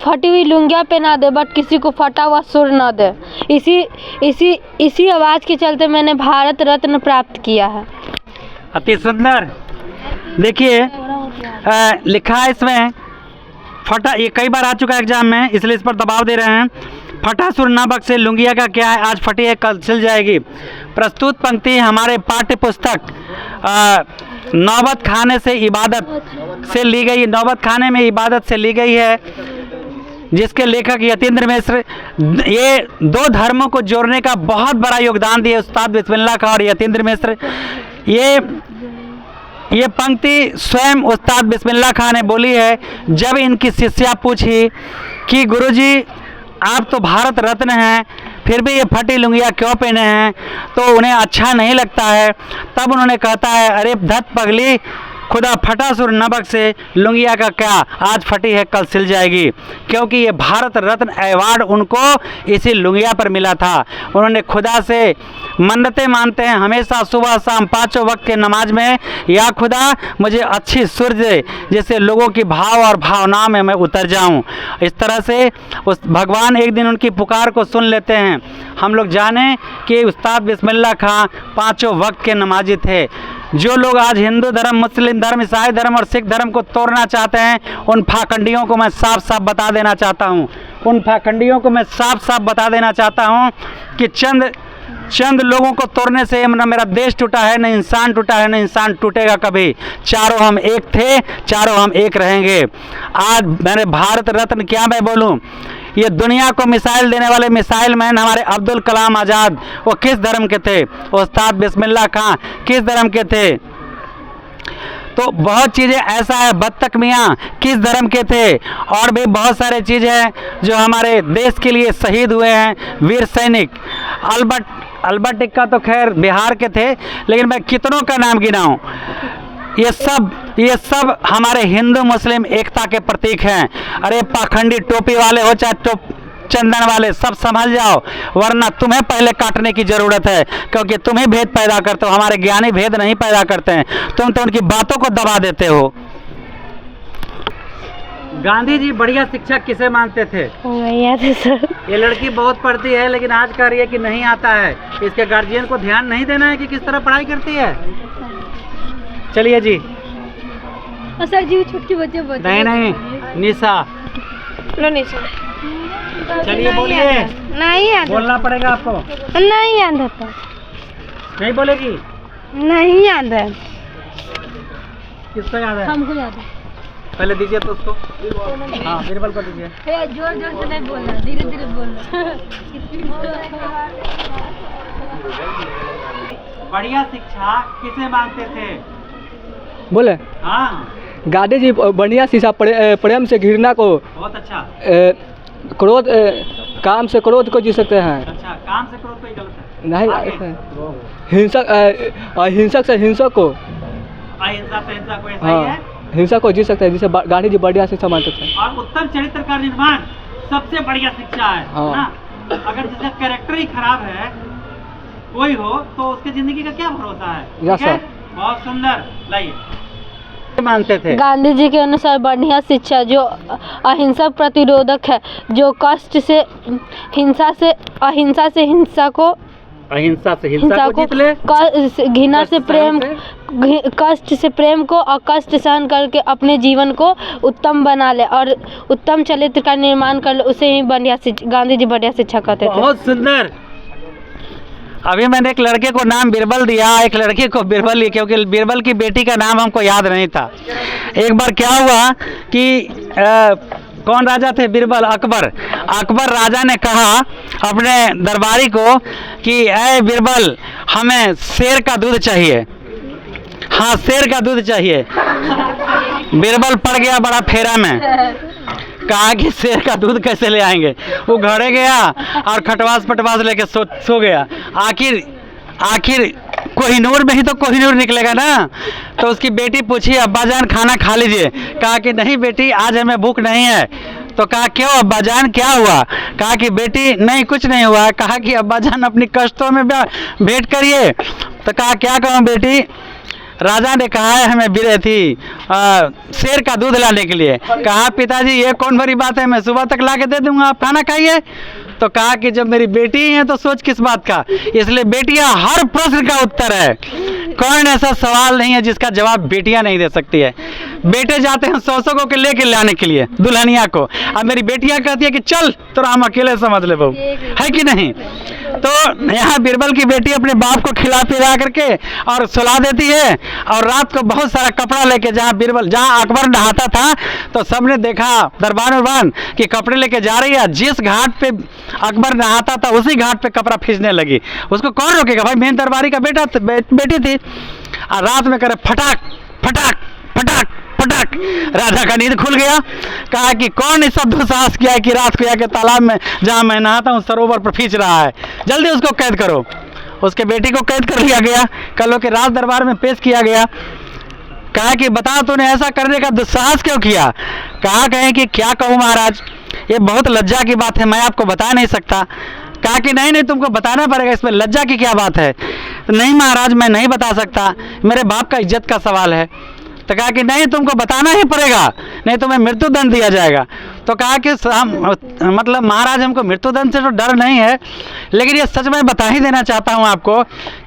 फटी हुई लुंगिया पहना दे, बट किसी को फटा हुआ सुर न दे। इसी आवाज़ के चलते मैंने भारत रत्न प्राप्त किया है। अति सुंदर। देखिए, लिखा है इसमें फटा, ये कई बार आ चुका है एग्जाम में, इसलिए इस पर दबाव दे रहे हैं। फटा सुर ना बख्शे, लुंगिया का क्या है, आज फटी है कल सिल जाएगी। प्रस्तुत पंक्ति हमारे पाठ्य पुस्तक नौबत खाने से इबादत से ली गई, नौबत खाने में इबादत से ली गई है, जिसके लेखक यतीन्द्र मिश्र। ये दो धर्मों को जोड़ने का बहुत बड़ा योगदान दिए उस्ताद बिस्मिल्लाह खां और यतीन्द्र मिश्र। ये पंक्ति स्वयं उस्ताद बिस्मिल्लाह खां ने बोली है। जब इनकी शिष्या पूछी कि गुरुजी आप तो भारत रत्न हैं, फिर भी ये फटी लुंगिया क्यों पहने हैं, तो उन्हें अच्छा नहीं लगता है। तब उन्होंने कहता है, अरे धत पगली, खुदा फटा सुर नमक से, लुंगिया का क्या, आज फटी है कल सिल जाएगी। क्योंकि ये भारत रत्न अवार्ड उनको इसी लुंगिया पर मिला था। उन्होंने खुदा से मन्नतें मानते हैं हमेशा सुबह शाम 5 वक्त के नमाज में, या खुदा मुझे अच्छी सुर दे जिससे लोगों की भाव और भावना में मैं उतर जाऊं। इस तरह से उस भगवान एक दिन उनकी पुकार को सुन लेते हैं। हम लोग जाने कि उस्ताद बिस्मिल्लाह खां 5 वक्त के नमाजी थे। जो लोग आज हिंदू धर्म, मुस्लिम धर्म, ईसाई धर्म और सिख धर्म को तोड़ना चाहते हैं, उन फाखंडियों को मैं साफ साफ बता देना चाहता हूँ कि चंद लोगों को तोड़ने से न मेरा देश टूटा है, न इंसान टूटा है, न इंसान टूटेगा कभी। चारों हम एक थे, चारों हम एक रहेंगे। आज मैंने भारत रत्न क्या मैं बोलूं, ये दुनिया को मिसाइल देने वाले मिसाइल मैन हमारे अब्दुल कलाम आज़ाद, वो किस धर्म के थे? उस्ताद बिस्मिल्लाह खां किस धर्म के थे? तो बहुत चीज़ें ऐसा है, बत्तख मियाँ किस धर्म के थे? और भी बहुत सारे चीज़ें हैं जो हमारे देश के लिए शहीद हुए हैं, वीर सैनिक। अल्बर्ट इक्का तो खैर बिहार के थे, लेकिन मैं कितनों का नाम गिनाऊं। ये सब हमारे हिंदू मुस्लिम एकता के प्रतीक हैं। अरे पाखंडी टोपी वाले हो चाहे चंदन वाले, सब संभल जाओ, वरना तुम्हें पहले काटने की ज़रूरत है, क्योंकि तुम ही भेद पैदा करते हो। हमारे ज्ञानी भेद नहीं पैदा करते हैं, तुम तो उनकी बातों को दबा देते हो। गांधी जी बढ़िया शिक्षक किसे मानते थे? सर ये लड़की बहुत पढ़ती है लेकिन आज कह रही है कि नहीं आता है। इसके गार्जियन को ध्यान नहीं देना है कि किस तरह पढ़ाई करती है। चलिए जी। सर जी छुटकी बच्चे नहीं निशा, चलिए बोलिए। नहीं याद, बोलना पड़ेगा आपको। नहीं याद आता, नहीं बोलेगी? नहीं याद है। किसको याद है? हमको याद है। पहले दीजिए तो उसको। हाँ बीरबल को दीजिए। जोर जोर से नहीं बोलना, धीरे धीरे बोलना। बढ़िया शिक्षा किसे मांगते थे? बोले हाँ गांधी जी बढ़िया शिक्षा प्रेम से घृणा को, बहुत अच्छा। क्रोध काम से क्रोध को जी सकते हैं। अच्छा, काम से क्रोध कोई गलत है नहीं, हिंसक से हिंसक को, अहिंसा से हिंसा को, ऐसा ही हाँ है। हिंसा को जी सकते हैं, जिसे गांधी जी बढ़िया शिक्षा मानते थे। और उत्तम चरित्र का निर्माण सबसे बढ़िया शिक्षा है हाँ। ना? अगर जिसका कैरेक्टर ही खराब है कोई हो, तो उसके जिंदगी का क्या भरोसा है? Yes sir. बहुत सुंदर। लाइए, मानते थे गांधी जी के अनुसार बढ़िया शिक्षा जो अहिंसक प्रतिरोधक है, जो कष्ट से हिंसा से अहिंसा से हिंसा को, अहिंसा से हिंसा को जीत ले, घृणा से प्रेम, कष्ट से प्रेम को, और कष्ट सहन करके अपने जीवन को उत्तम बना ले और उत्तम चरित्र का निर्माण कर ले, उसे ही बढ़िया गांधी जी बढ़िया शिक्षा कहते थे। बहुत सुंदर। अभी मैंने एक लड़के को नाम बीरबल दिया, एक लड़के को बीरबल लिया, क्योंकि बीरबल की बेटी का नाम हमको याद नहीं था। एक बार क्या हुआ कि कौन राजा थे? बीरबल, अकबर राजा ने कहा अपने दरबारी को कि ऐ बीरबल, हमें शेर का दूध चाहिए। हाँ, शेर का दूध चाहिए। बीरबल पड़ गया बड़ा फेरा में, कहा कि शेर का दूध कैसे ले आएंगे। वो घरे गया और खटवास पटवास लेके सो गया। आखिर कोहिनूर में ही तो कोहिनूर निकलेगा ना। तो उसकी बेटी पूछी, अब्बा जान खाना खा लीजिए। कहा कि नहीं बेटी, आज हमें भूख नहीं है। तो कहा क्यों अब्बा जान, क्या हुआ? कहा कि बेटी नहीं, कुछ नहीं हुआ। कहा कि अब्बा जान अपनी कष्टों में भेंट करिए। तो कहा क्या कहूँ बेटी, राजा ने कहा है हमें शेर का दूध लाने के लिए। कहा पिताजी ये कौन बड़ी बात है, मैं सुबह तक ला के दे दूंगा, आप खाना खाइए। तो कहा कि जब मेरी बेटी है तो सोच किस बात का। इसलिए बेटियां हर प्रश्न का उत्तर है, कौन ऐसा सवाल नहीं है जिसका जवाब बेटियां नहीं दे सकती है। बेटे जाते हैं 100 को लेके लाने के लिए दुल्हनिया को, अब मेरी बेटियां कहती है कि चल तो हम अकेले समझ ले बहू, है कि नहीं। तो यहाँ बीरबल की बेटी अपने बाप को खिला पिला करके और सुला देती है, और रात को बहुत सारा कपड़ा लेके, जहाँ अकबर नहाता था तो सबने देखा दरबार कि कपड़े लेके जा रही है। जिस घाट पे अकबर नहाता था उसी घाट पे कपड़ा खींचने लगी। उसको कौन रोकेगा भाई, मेन दरबारी का बेटी थी। और रात में करे फटाक फटाक फटाक फटक राजा का नींद खुल गया। कहा कि कौन इस सब दुस्साहस किया है कि रात को आके तालाब में जहाँ मैं नहाता हूँ सरोवर पर खींच रहा है, जल्दी उसको कैद करो। उसके बेटी को कैद कर लिया गया, कल के राज दरबार में पेश किया गया। कहा कि बता तूने ऐसा करने का दुस्साहस क्यों किया। कहा कहें कि क्या कहूँ महाराज, ये बहुत लज्जा की बात है, मैं आपको बता नहीं सकता। कहा कि नहीं तुमको बताना पड़ेगा, इसमें लज्जा की क्या बात है। तो नहीं महाराज मैं नहीं बता सकता, मेरे बाप का इज्जत का सवाल है। तो कहा कि नहीं तुमको बताना ही पड़ेगा, नहीं तुम्हें मृत्यु दंड दिया जाएगा। तो कहा कि मतलब महाराज हमको मृत्यु दंड से तो डर नहीं है, लेकिन ये सच में बता ही देना चाहता हूँ आपको।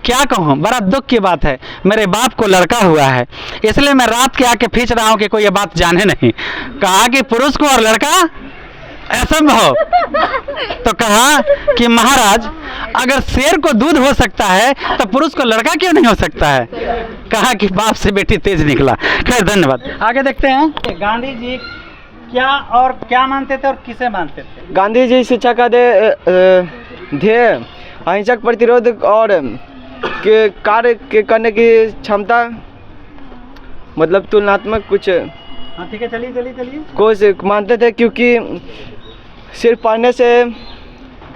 क्या कहूँ, बड़ा दुख की बात है, मेरे बाप को लड़का हुआ है, इसलिए मैं रात के आके खींच रहा हूँ कि कोई ये बात जाने नहीं। कहा कि पुरुष को और लड़का असंभव। तो कहा कि महाराज अगर शेर को दूध हो सकता है तो पुरुष को लड़का क्यों नहीं हो सकता है। कहा कि बाप से बेटी तेज निकला। खैर धन्यवाद। आगे देखते हैं गांधी जी क्या और क्या मानते थे और किसे मानते थे। गांधी जी शिक्षा का ध्येय अहिंसक प्रतिरोध और के कार्य के करने की क्षमता, मतलब तुलनात्मक कुछ हाँ ठीक है, चलिए को मानते थे, क्योंकि सिर्फ पढ़ने से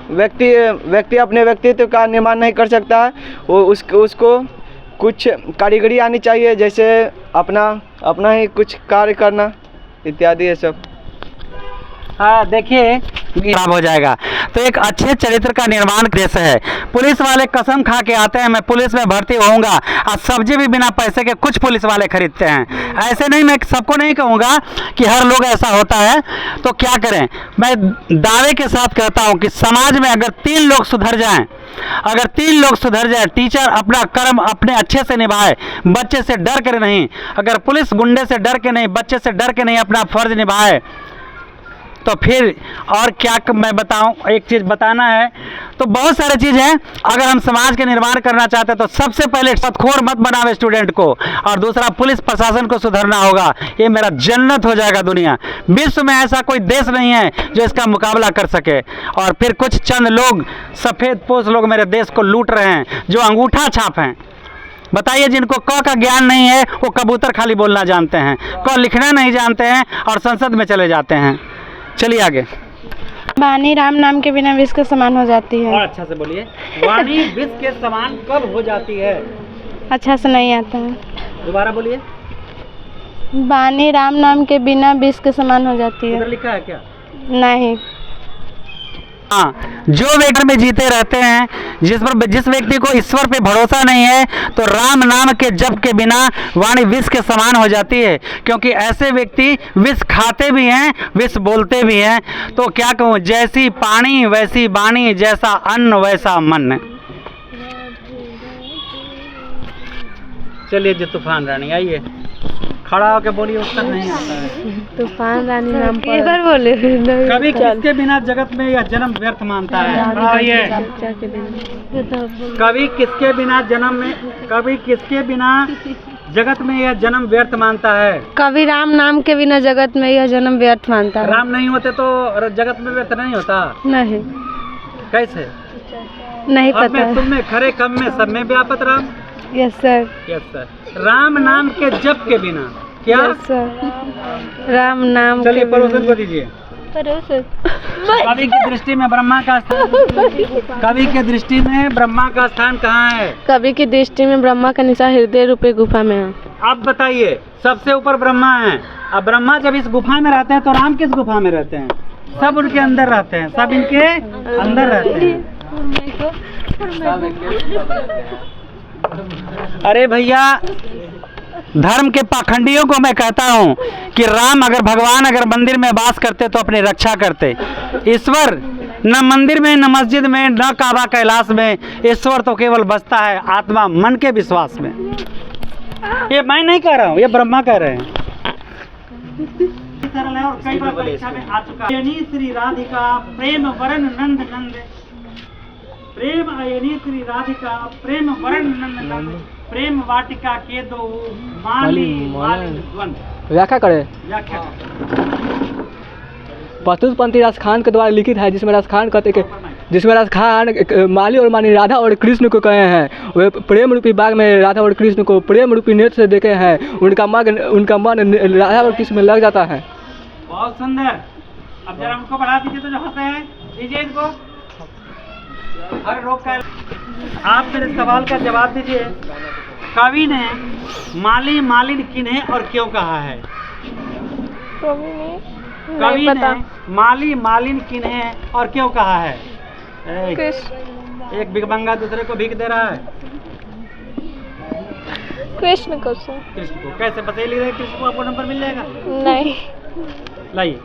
व्यक्ति अपने व्यक्तित्व का निर्माण नहीं कर सकता है। वो उसको कुछ कारीगरी आनी चाहिए, जैसे अपना ही कुछ कार्य करना इत्यादि ये सब। हाँ देखिए खराब हो जाएगा। तो एक अच्छे चरित्र का निर्माण कैसे है। पुलिस वाले कसम खा के आते हैं मैं पुलिस में भर्ती होऊंगा, और सब्जी भी बिना पैसे के कुछ पुलिस वाले खरीदते हैं। ऐसे नहीं, मैं सबको नहीं कहूँगा कि हर लोग ऐसा होता है। तो क्या करें, मैं दावे के साथ कहता हूँ कि समाज में अगर 3 लोग सुधर जाएं, टीचर अपना कर्म अपने अच्छे से निभाए, बच्चे से डर कर नहीं, अगर पुलिस गुंडे से डर के नहीं, बच्चे से डर के नहीं अपना फर्ज निभाए, तो फिर और क्या मैं बताऊं। एक चीज़ बताना है तो बहुत सारी चीज़ हैं। अगर हम समाज के निर्माण करना चाहते हैं तो सबसे पहले सतखोर मत बनावे स्टूडेंट को, और दूसरा पुलिस प्रशासन को सुधरना होगा। ये मेरा जन्नत हो जाएगा दुनिया। विश्व में ऐसा कोई देश नहीं है जो इसका मुकाबला कर सके। और फिर कुछ चंद लोग सफ़ेद पोश लोग मेरे देश को लूट रहे हैं, जो अंगूठा छाप हैं। बताइए, जिनको क का ज्ञान नहीं है वो कबूतर खाली बोलना जानते हैं, क लिखना नहीं जानते हैं और संसद में चले जाते हैं। चलिए आगे। वाणी राम नाम के बिना विष के समान हो जाती है। और अच्छा से बोलिए, वाणी विष के समान कब हो जाती है। अच्छा से नहीं आता है, दोबारा बोलिए। वाणी राम नाम के बिना विष के समान हो जाती है। इधर लिखा है क्या। नहीं। हाँ, जो व्यक्ति में जीते रहते हैं, जिस व्यक्ति को ईश्वर पे भरोसा नहीं है, तो राम नाम के जप के बिना वाणी विष के समान हो जाती है। क्योंकि ऐसे व्यक्ति विष खाते भी हैं, विष बोलते भी हैं। तो क्या कहूँ, जैसी पानी वैसी वाणी, जैसा अन्न वैसा मन। चलिए जी, तूफान रानी आइए, खड़ा होकर बोलिए, उत्तर नहीं आता है। तूफान रानी नाम पर एक बार बोले। कभी किसके बिना जगत में यह जन्म व्यर्थ मानता है। आइए, कभी किसके बिना जगत में यह जन्म व्यर्थ मानता है। कभी राम नाम के बिना जगत में यह जन्म व्यर्थ मानता है। राम नहीं होते तो जगत में व्यर्थ नहीं होता। नहीं। कैसे नहीं पता। तुम में खरे कम में सब में व्यापक Ram. Yes sir. Yes sir. Ram नाम के जप के बिना क्या। Yes sir. राम नाम। चलिए परोसन को दीजिए। कवि की दृष्टि में ब्रह्मा का स्थान, कवि के दृष्टि में ब्रह्मा का स्थान कहाँ है। कवि की दृष्टि में ब्रह्मा का निशान हृदय रूपी गुफा में है। अब बताइए, सबसे ऊपर ब्रह्मा है। अब ब्रह्मा जब इस गुफा में रहते हैं तो राम किस गुफा में रहते हैं। सब उनके अंदर रहते हैं, सब इनके अंदर रहते हैं। अरे भैया, धर्म के पाखंडियों को मैं कहता हूँ कि राम भगवान अगर मंदिर में वास करते तो अपनी रक्षा करते। ईश्वर न मंदिर में, न मस्जिद में, न काबा कैलाश में। ईश्वर तो केवल बसता है आत्मा मन के विश्वास में। ये मैं नहीं कह रहा हूँ, ये ब्रह्मा कह रहे हैं। सरल है और कई बार परीक्षा में आ चुका है। श्री राधिका प्रेम वरण नंद नंद, प्रेम अयनी श्री राधिका प्रेम वरण नंद नंद, प्रेम वाटिका के दो माली द्वंद। व्याख्या करें। व्याख्या प्रस्तुत पंक्ति राजखान के द्वारा लिखित है, जिसमें राजखान कहते हैं कि जिसमें खान माली और माली राधा और कृष्ण को कहे हैं। वे प्रेम रूपी बाग में राधा और कृष्ण को प्रेम रूपी नेत्र से देखे हैं। उनका मन राधा और कृष्ण में लग जाता है। बहुत सुंदर। अब जरा उनको बढ़ा दीजिए तो जो हंसे हैं, दीजिए इनको। हर रोग का आप मेरे सवाल का जवाब दीजिए। कवि ने माली मालिन किन्हें और क्यों कहा है? कवि ने माली मालिन किन्हें और क्यों कहा है? एक भिखमंगा दूसरे को भीख दे रहा है। कृष्ण को। कृष्ण को कैसे बतेली रहे? कृष्ण को आपको नंबर मिल जाएगा? नहीं। लाइए।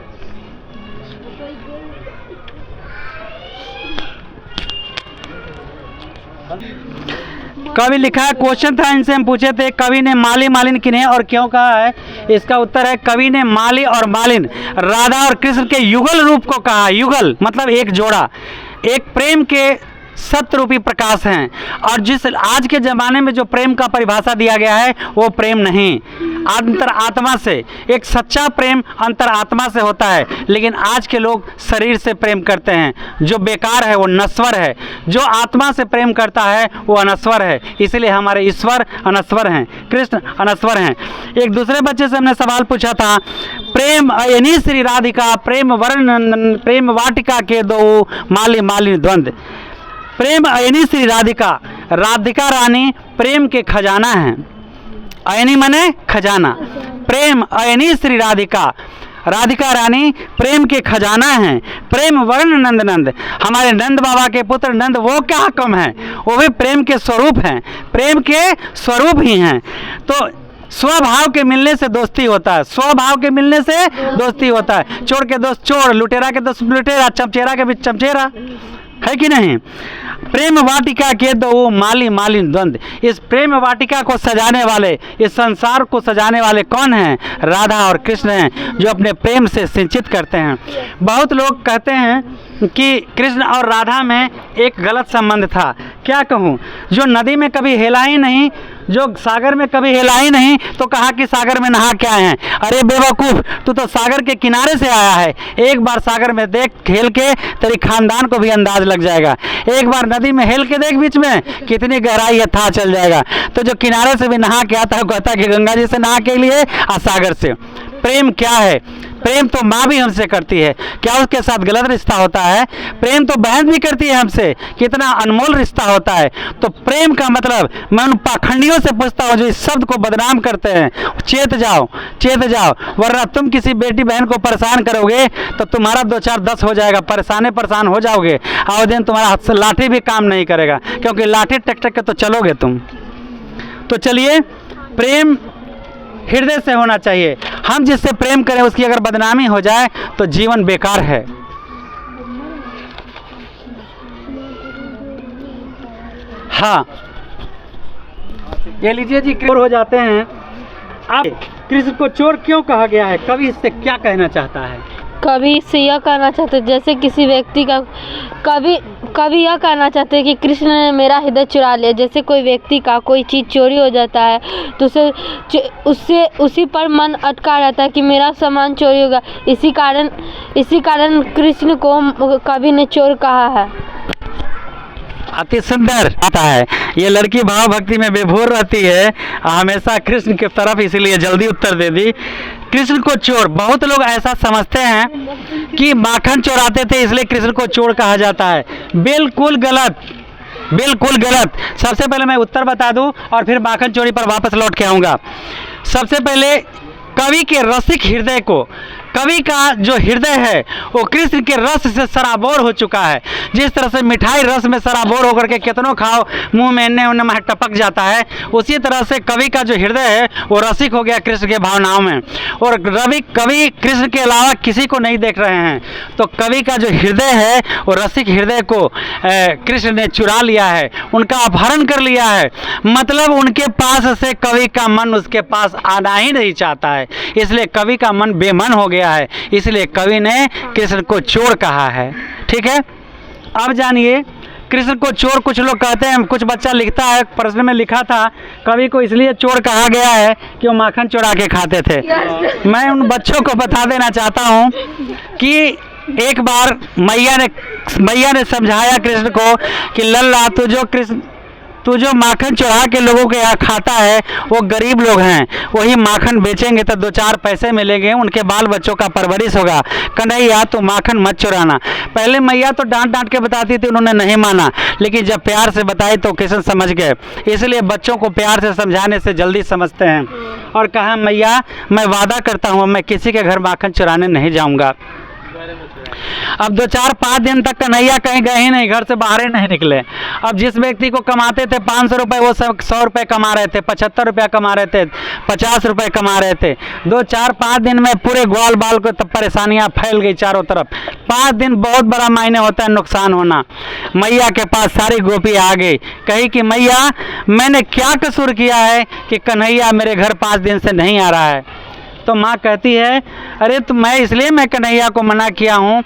कवि लिखा है, क्वेश्चन था इनसे हम पूछे थे, कवि ने माली मालिन किन्हें और क्यों कहा है? इसका उत्तर है, कवि ने माली और मालिन राधा और कृष्ण के युगल रूप को कहा। युगल मतलब एक जोड़ा, एक प्रेम के सत्य रूपी प्रकाश हैं। और जिस आज के ज़माने में जो प्रेम का परिभाषा दिया गया है वो प्रेम नहीं, अंतर आत्मा से, एक सच्चा प्रेम अंतर आत्मा से होता है। लेकिन आज के लोग शरीर से प्रेम करते हैं, जो बेकार है वो नश्वर है। जो आत्मा से प्रेम करता है वो अनश्वर है। इसलिए हमारे ईश्वर अनश्वर हैं, कृष्ण अनश्वर हैं। एक दूसरे बच्चे से हमने सवाल पूछा था, प्रेम अयनी श्री राधिका प्रेम वर्ण प्रेम वाटिका के दो माली मालिन द्वंद्व। प्रेम अयनी श्री राधिका, राधिका रानी प्रेम के खजाना हैं। अयनी मने खजाना, प्रेम अयनी श्री राधिका, राधिका रानी प्रेम के खजाना हैं। प्रेम वर्ण नंद नंद, हमारे नंद बाबा के पुत्र नंद वो क्या कम हैं, वो भी प्रेम के स्वरूप हैं, प्रेम के स्वरूप ही हैं। तो स्वभाव के मिलने से दोस्ती होता है, स्वभाव के मिलने से दोस्ती होता है। चोर के दोस्त चोर, लुटेरा के दोस्त लुटेरा, चमचेरा के बीच चमचेरा, है कि नहीं? प्रेम वाटिका के दो माली मालिन द्वंद्व। इस प्रेम वाटिका को सजाने वाले, इस संसार को सजाने वाले कौन हैं? राधा और कृष्ण हैं, जो अपने प्रेम से सिंचित करते हैं। बहुत लोग कहते हैं कि कृष्ण और राधा में एक गलत संबंध था। क्या कहूँ, जो नदी में कभी हेला ही नहीं, जो सागर में कभी हेला ही नहीं, तो कहा कि सागर में नहा के आए हैं। अरे बेवकूफ़, तू तो सागर के किनारे से आया है। एक बार सागर में देख खेल के, तेरी खानदान को भी अंदाज लग जाएगा। एक बार नदी में हेल के देख, बीच में कितनी गहराई है था चल जाएगा। तो जो किनारे से भी नहा के आता है, कहता है कि गंगा जी से नहा के लिए और सागर से। प्रेम क्या है? प्रेम तो माँ भी हमसे करती है, क्या उसके साथ गलत रिश्ता होता है? प्रेम तो बहन भी करती है हमसे, कितना अनमोल रिश्ता होता है। तो प्रेम का मतलब, मैं उन पाखंडियों से पूछता हूँ जो इस शब्द को बदनाम करते हैं, चेत जाओ, चेत जाओ, वरना तुम किसी बेटी बहन को परेशान करोगे तो तुम्हारा 2 4 10 हो जाएगा, परेशान हो जाओगे। और दिन तुम्हारा हाथ से लाठी भी काम नहीं करेगा, क्योंकि लाठी टक टक के तो चलोगे तुम। तो चलिए, प्रेम हृदय से होना चाहिए। हम जिससे प्रेम करें उसकी अगर बदनामी हो जाए तो जीवन बेकार है। हाँ, ये लीजिए जी, चोर हो जाते हैं। आप कृष्ण को चोर क्यों कहा गया है? कवि इससे क्या कहना चाहता है? कवि इससे यह कहना चाहते हैं, जैसे किसी व्यक्ति का कवि यह कहना चाहते हैं कि कृष्ण ने मेरा हृदय चुरा लिया। जैसे कोई व्यक्ति का कोई चीज़ चोरी हो जाता है तो उससे उसी पर मन अटका रहता है कि मेरा सामान चोरी होगा। इसी कारण कृष्ण को कवि ने चोर कहा है। अति सुंदर आता है। ये लड़की भाव भक्ति में विभोर रहती है हमेशा कृष्ण की तरफ, इसीलिए जल्दी उत्तर दे दी। कृष्ण को चोर, बहुत लोग ऐसा समझते हैं कि माखन चोराते थे इसलिए कृष्ण को चोर कहा जाता है। बिल्कुल गलत, बिल्कुल गलत। सबसे पहले मैं उत्तर बता दूं और फिर माखन चोरी पर वापस लौट के आऊँगा। सबसे पहले कवि के रसिक हृदय को, कवि का जो हृदय है वो कृष्ण के रस से सराबोर हो चुका है। जिस तरह से मिठाई रस में सराबोर होकर के कितनों खाओ मुंह में इन्ने उन्ने में टपक जाता है, उसी तरह से कवि का जो हृदय है वो रसिक हो गया कृष्ण के भावनाओं में। और कवि कृष्ण के अलावा किसी को नहीं देख रहे हैं, तो कवि का जो हृदय है वो रसिक हृदय को कृष्ण ने चुरा लिया है, उनका अपहरण कर लिया है। मतलब उनके पास से कवि का मन उसके पास आना ही नहीं चाहता है, इसलिए कवि का मन बेमन हो गया है, इसलिए कवि ने कृष्ण को चोर कहा है। ठीक है, अब जानिए कृष्ण को चोर कुछ लोग कहते हैं, कुछ बच्चा लिखता है, प्रश्न में लिखा था कवि को इसलिए चोर कहा गया है कि वो माखन चुरा के खाते थे। मैं उन बच्चों को बता देना चाहता हूँ कि एक बार मैया ने समझाया कृष्ण को कि लल्ला तू जो माखन चढ़ा के लोगों के यहाँ खाता है वो गरीब लोग हैं, वही माखन बेचेंगे तो 2-4 पैसे मिलेंगे, उनके बाल बच्चों का परवरिश होगा। कन्हैया तू माखन मत चुराना। पहले मैया तो डांट के बताती थी, उन्होंने नहीं माना, लेकिन जब प्यार से बताई तो कृष्ण समझ गए। इसलिए बच्चों को प्यार से समझाने से जल्दी समझते हैं। और कहा मैया मैं वादा करता हूँ मैं किसी के घर माखन चुराने नहीं जाऊँगा। अब 2-4-5 दिन तक कन्हैया कहीं गए ही नहीं, घर से बाहर ही नहीं निकले। अब जिस व्यक्ति को कमाते थे 500 रुपये वो 100 रुपये कमा रहे थे, 75 रुपया कमा रहे थे, 50 रुपये कमा रहे थे। 2-4-5 दिन में पूरे ग्वाल बाल को तब परेशानियां फैल गई चारों तरफ। 5 दिन बहुत बड़ा मायने होता है नुकसान होना। मैया के पास सारी गोपी आ गई, कही कि मैया मैंने क्या कसूर किया है कि कन्हैया मेरे घर 5 दिन से नहीं आ रहा है। तो माँ कहती है अरे तो मैं कन्हैया को मना किया हूँ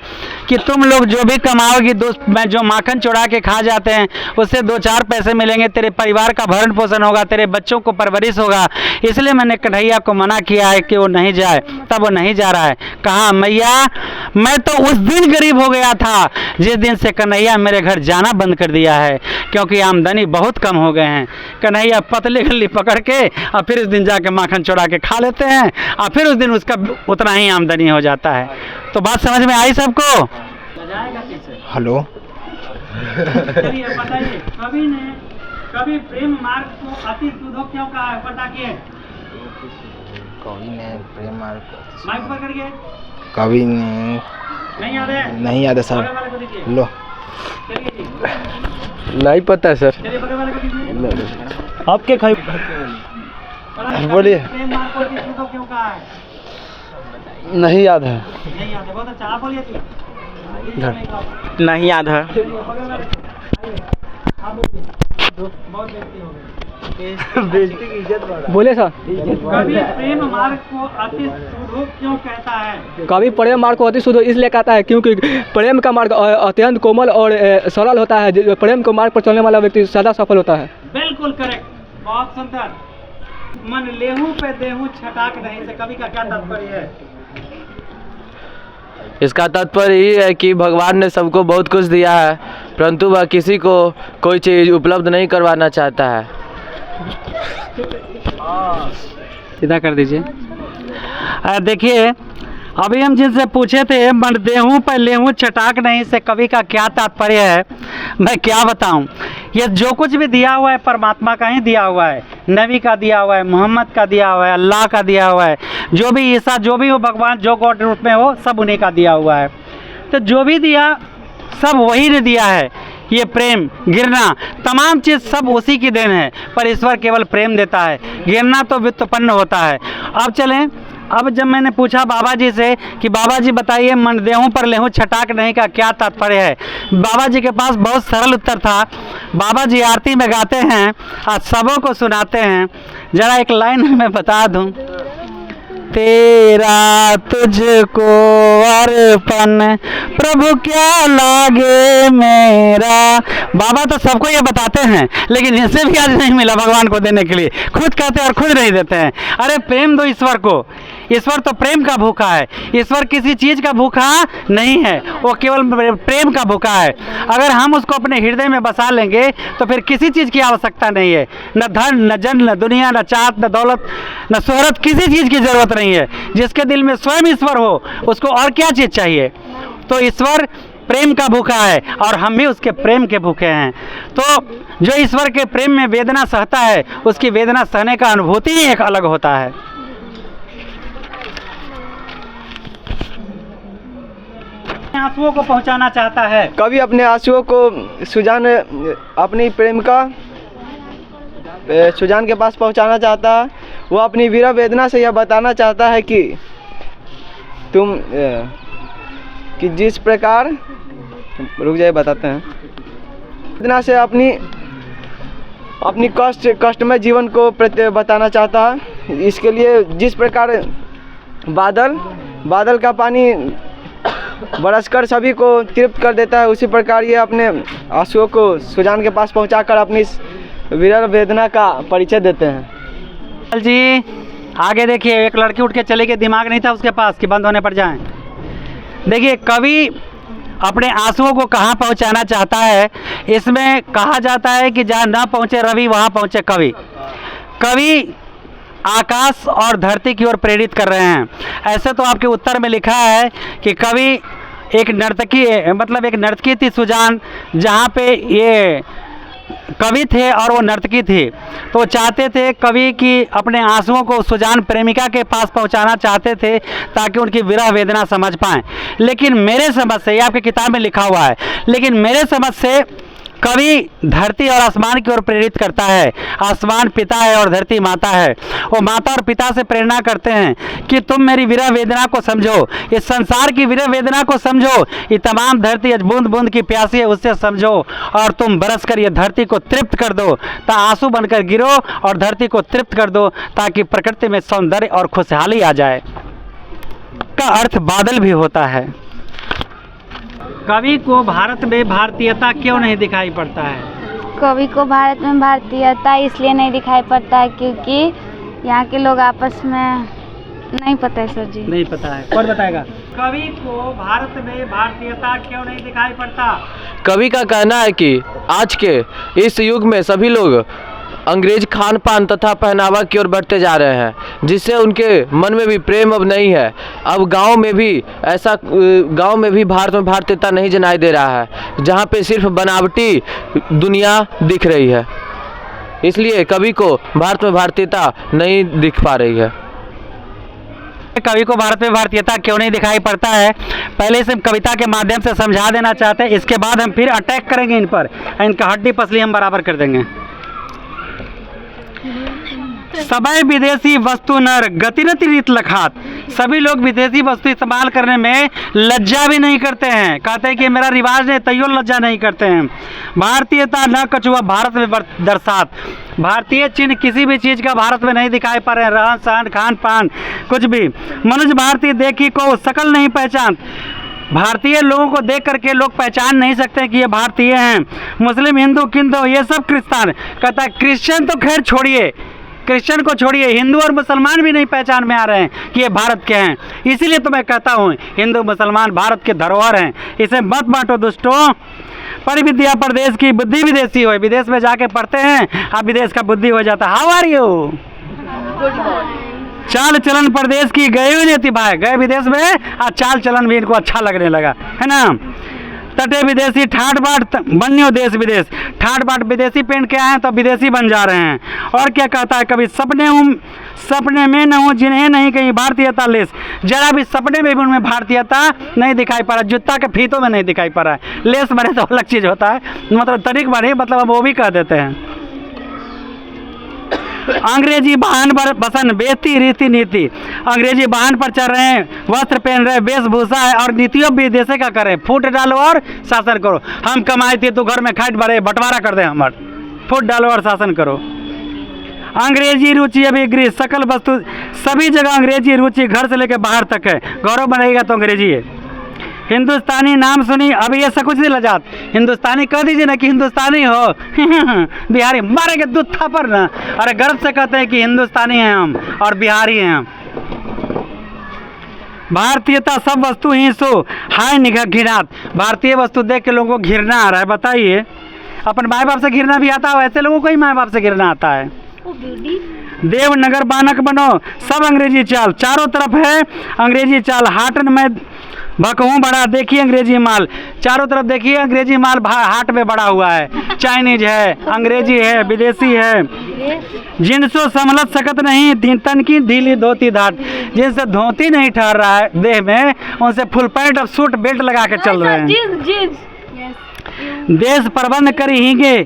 कि तुम लोग जो भी कमाओगी मैं जो माखन चुरा के खा जाते हैं उससे 2-4 पैसे मिलेंगे, तेरे परिवार का भरण पोषण होगा, तेरे बच्चों को परवरिश होगा, इसलिए मैंने कन्हैया को मना किया है कि वो नहीं जाए। तब वो नहीं जा रहा है। कहा मैया मैं तो उस दिन गरीब हो गया था जिस दिन से कन्हैया मेरे घर जाना बंद कर दिया है, क्योंकि आमदनी बहुत कम हो गए हैं। कन्हैया पतली गली पकड़ के और फिर उस दिन जाके माखन चुरा के खा लेते हैं और फिर उस दिन उसका उतना ही आमदनी हो जाता है। तो बात समझ में आई सबको? हेलो बताइए कभी प्रेम मार्ग को अति सुधो क्यों कहा है? बताइए। कवि ने प्रेम मार्ग माइक पकड़ के कवि ने नहीं याद है सर। लो नहीं पता है सर। आपके खाई बोलिए। प्रेम मार्ग को अति सुधो क्यों कहा है? नहीं याद है। नहीं याद है। बहुत अच्छा, आप बोलिए। नहीं याद है। बोले सर। कभी प्रेम मार्ग को अति सुधो क्यों कहता है? कभी प्रेम मार्ग को अति शुद्ध इसलिए कहता है क्योंकि प्रेम का मार्ग अत्यंत कोमल और सरल होता है। प्रेम के मार्ग पर चलने वाला व्यक्ति सदा सफल होता है। बिल्कुल करेक्ट, बहुत सुंदर। मन लेहू पे देहू छटाक नहीं से कवि का क्या तात्पर्य है? इसका तात्पर्य ये है कि भगवान ने सबको बहुत कुछ दिया है, परंतु वह किसी को कोई चीज़ उपलब्ध नहीं करवाना चाहता है। सीधा कर दीजिए। देखिए अभी हम जिनसे पूछे थे मन देहूँ पर लेहूँ चटाक नहीं से कवि का क्या तात्पर्य है, मैं क्या बताऊं। ये जो कुछ भी दिया हुआ है परमात्मा का ही दिया हुआ है, नबी का दिया हुआ है, मोहम्मद का दिया हुआ है, अल्लाह का दिया हुआ है, जो भी ईसा जो भी हो भगवान जो गॉड रूप में हो सब उन्हीं का दिया हुआ है। तो जो भी दिया सब वही ने दिया है। ये प्रेम गिरना तमाम चीज़ सब उसी की देन है, पर ईश्वर केवल प्रेम देता है, गिरना तो व्युत्पन्न होता है। अब चलें, अब जब मैंने पूछा बाबा जी से कि बाबा जी बताइए मन देहूँ पर लेहूँ छटाक नहीं का क्या तात्पर्य है, बाबा जी के पास बहुत सरल उत्तर था। बाबा जी आरती में गाते हैं और सबों को सुनाते हैं। ज़रा एक लाइन मैं बता दूं। तेरा तुझको अर्पण प्रभु क्या लागे मेरा। बाबा तो सबको ये बताते हैं, लेकिन इनसे भी आज नहीं मिला भगवान को देने के लिए। खुद कहते हैं और खुद नहीं देते हैं। अरे प्रेम दो ईश्वर को, ईश्वर तो प्रेम का भूखा है। ईश्वर किसी चीज़ का भूखा नहीं है, वो केवल प्रेम का भूखा है। अगर हम उसको अपने हृदय में बसा लेंगे तो फिर किसी चीज़ की आवश्यकता नहीं है, न धन न जन न दुनिया न चाहत न दौलत न शोहरत, किसी चीज़ की ज़रूरत नहीं है। जिसके दिल में स्वयं ईश्वर हो उसको और क्या चीज़ चाहिए। तो ईश्वर प्रेम का भूखा है और हम भी उसके प्रेम के भूखे हैं। तो जो ईश्वर के प्रेम में वेदना सहता है उसकी वेदना सहने का अनुभूति ही एक अलग होता है। आंसुओं को पहुंचाना चाहता है, कभी अपने आंसुओं को सुजान के पास पहुंचाना चाहता है। वो अपनी वीरा वेदना से यह बताना चाहता है कि कि जिस प्रकार रुक जाइए बताते हैं। वेदना से अपनी कष्टमय जीवन को बताना चाहता है। इसके लिए जिस प्रकार बादल का पानी बरसकर सभी को तृप्त कर देता है, उसी प्रकार ये अपने आंसुओं को सुजान के पास पहुंचाकर अपनी विरह वेदना का परिचय देते हैं। जी आगे देखिए, एक लड़की उठ के चले गई, दिमाग नहीं था उसके पास कि बंद होने पर जाएं। देखिए कवि अपने आंसुओं को कहाँ पहुँचाना चाहता है, इसमें कहा जाता है कि जहाँ ना पहुँचे रवि वहाँ पहुँचे कवि। कवि आकाश और धरती की ओर प्रेरित कर रहे हैं। ऐसे तो आपके उत्तर में लिखा है कि कवि एक नर्तकी मतलब एक नर्तकी थी सुजान, जहाँ पे ये कवि थे और वो नर्तकी थी, तो चाहते थे कवि की अपने आंसुओं को सुजान प्रेमिका के पास पहुंचाना चाहते थे ताकि उनकी विरह वेदना समझ पाएं। लेकिन मेरे समझ से, ये आपकी किताब में लिखा हुआ है, लेकिन मेरे समझ से कवि धरती और आसमान की ओर प्रेरित करता है। आसमान पिता है और धरती माता है। वो माता और पिता से प्रेरणा करते हैं कि तुम मेरी विरह वेदना को समझो, इस संसार की विरह वेदना को समझो, ये तमाम धरती आज बूंद बूंद की प्यासी है उससे समझो, और तुम बरस कर ये धरती को तृप्त कर दो, आंसू बनकर गिरो और धरती को तृप्त कर दो ताकि प्रकृति में सौंदर्य और खुशहाली आ जाए। का अर्थ बादल भी होता है। कवि को भारत में भारतीयता क्यों नहीं दिखाई पड़ता है? कवि को भारत में भारतीयता इसलिए नहीं दिखाई पड़ता है क्योंकि यहाँ के लोग आपस में नहीं पता है सर जी। नहीं पता है, कौन बताएगा? कवि को भारत में भारतीयता क्यों नहीं दिखाई पड़ता? कवि का कहना है कि आज के इस युग में सभी लोग अंग्रेज खान पान तथा पहनावा की ओर बढ़ते जा रहे हैं, जिससे उनके मन में भी प्रेम अब नहीं है। अब गांव में भी भारत में भारतीयता नहीं जनाई दे रहा है, जहां पे सिर्फ बनावटी दुनिया दिख रही है। इसलिए कवि को भारत में भारतीयता नहीं दिख पा रही है। कवि को भारत में भारतीयता क्यों नहीं दिखाई पड़ता है, पहले से कविता के माध्यम से समझा देना चाहते हैं, इसके बाद हम फिर अटैक करेंगे इन पर, इनका हड्डी पसली हम बराबर कर देंगे। समय विदेशी वस्तु नर गतिरति रीत लखात, सभी लोग विदेशी वस्तु इस्तेमाल करने में लज्जा भी नहीं करते हैं, कहते हैं कि मेरा रिवाज है, तैयो लज्जा नहीं करते हैं। भारतीयता न कछुआ भारत में दर्शात, भारतीय चिन्ह किसी भी चीज़ का भारत में नहीं दिखाई पड़ रहे हैं, रहन सहन खान पान कुछ भी। मनुष्य भारतीय देखी को सकल नहीं पहचान, भारतीय लोगों को देख करके लोग पहचान नहीं सकते कि ये भारतीय हैं। मुस्लिम हिंदू किंतु ये सब क्रिश्चियन, कहता है क्रिश्चियन तो खैर छोड़िए, क्रिश्चियन को छोड़िए, हिंदू और मुसलमान भी नहीं पहचान में आ रहे हैं कि ये भारत के हैं। इसीलिए तो मैं कहता हूँ हिंदू मुसलमान भारत के धरोहर हैं, इसे मत बांटो दुष्टों। पढ़ विद्या प्रदेश की बुद्धि विदेशी हो, विदेश में जाके पढ़ते हैं अब विदेश का बुद्धि हो जाता। How are you? चाल चलन प्रदेश की गए हुए नहीं भाई, गए विदेश में और चाल चलन भी इनको अच्छा लगने लगा है ना। तटे विदेशी ठाट बाट बन्यो देश विदेश, ठाट बाट विदेशी पहन के आए तो विदेशी बन जा रहे हैं। और क्या कहता है कभी, सपने में न हूँ जिन्हें नहीं कहीं भारतीयता लेस, जरा भी सपने में भी उनमें भारतीयता नहीं दिखाई पड़ रहा, जूता के फीतों में नहीं दिखाई पड़ रहा है। लेस बने तो अलग चीज़ होता है, मतलब तरीक बने मतलब अब वो भी कह देते हैं। अंग्रेजी वाहन पर बसन बेती रीति नीति, अंग्रेजी वाहन पर चल रहे हैं, वस्त्र पहन रहे, वेशभूषा है और नीतियों भी देशे का करें, फूट डालो और शासन करो। हम कमाई थी तो घर में खाट भरे, बंटवारा कर दे हमार, फूट डालो और शासन करो। अंग्रेजी रुचि अभी गृह सकल वस्तु, सभी जगह अंग्रेजी रुचि, घर से लेकर बाहर तक है। गौरव बनेगा तो अंग्रेजी है। हिंदुस्तानी नाम सुनी अभी ये सब कुछ नहीं लजात, हिंदुस्तानी कह दीजिए ना कि हिंदुस्तानी हो बिहारी मारेंगे दूध थापर ना, अरे गर्व से कहते हैं कि हिंदुस्तानी हैं हम और बिहारी हैं हम। भारतीयता सब वस्तु ही सो हाय निगाह घिनात, भारतीय वस्तु देख के लोगों को घिरना आ रहा है। बताइए, अपन माँ बाप से घिरना भी आता है, वैसे लोगों को ही माँ बाप से घिरना आता है। देवनगर बानक बनो, सब अंग्रेजी चाल, चारों तरफ है अंग्रेजी चाल। हाटन में भकहूँ बड़ा, देखिए अंग्रेजी माल, चारों तरफ देखिए अंग्रेजी माल हाट में बड़ा हुआ है। चाइनीज है, अंग्रेजी है, विदेशी है। जिनसो समलत सकत नहीं तन की ढीली धोती धाट, जिनसे धोती नहीं ठहर रहा है देह में, उनसे फुल पैंट और सूट बेल्ट लगा के चल रहे हैं। देश प्रबंध करी हीगे,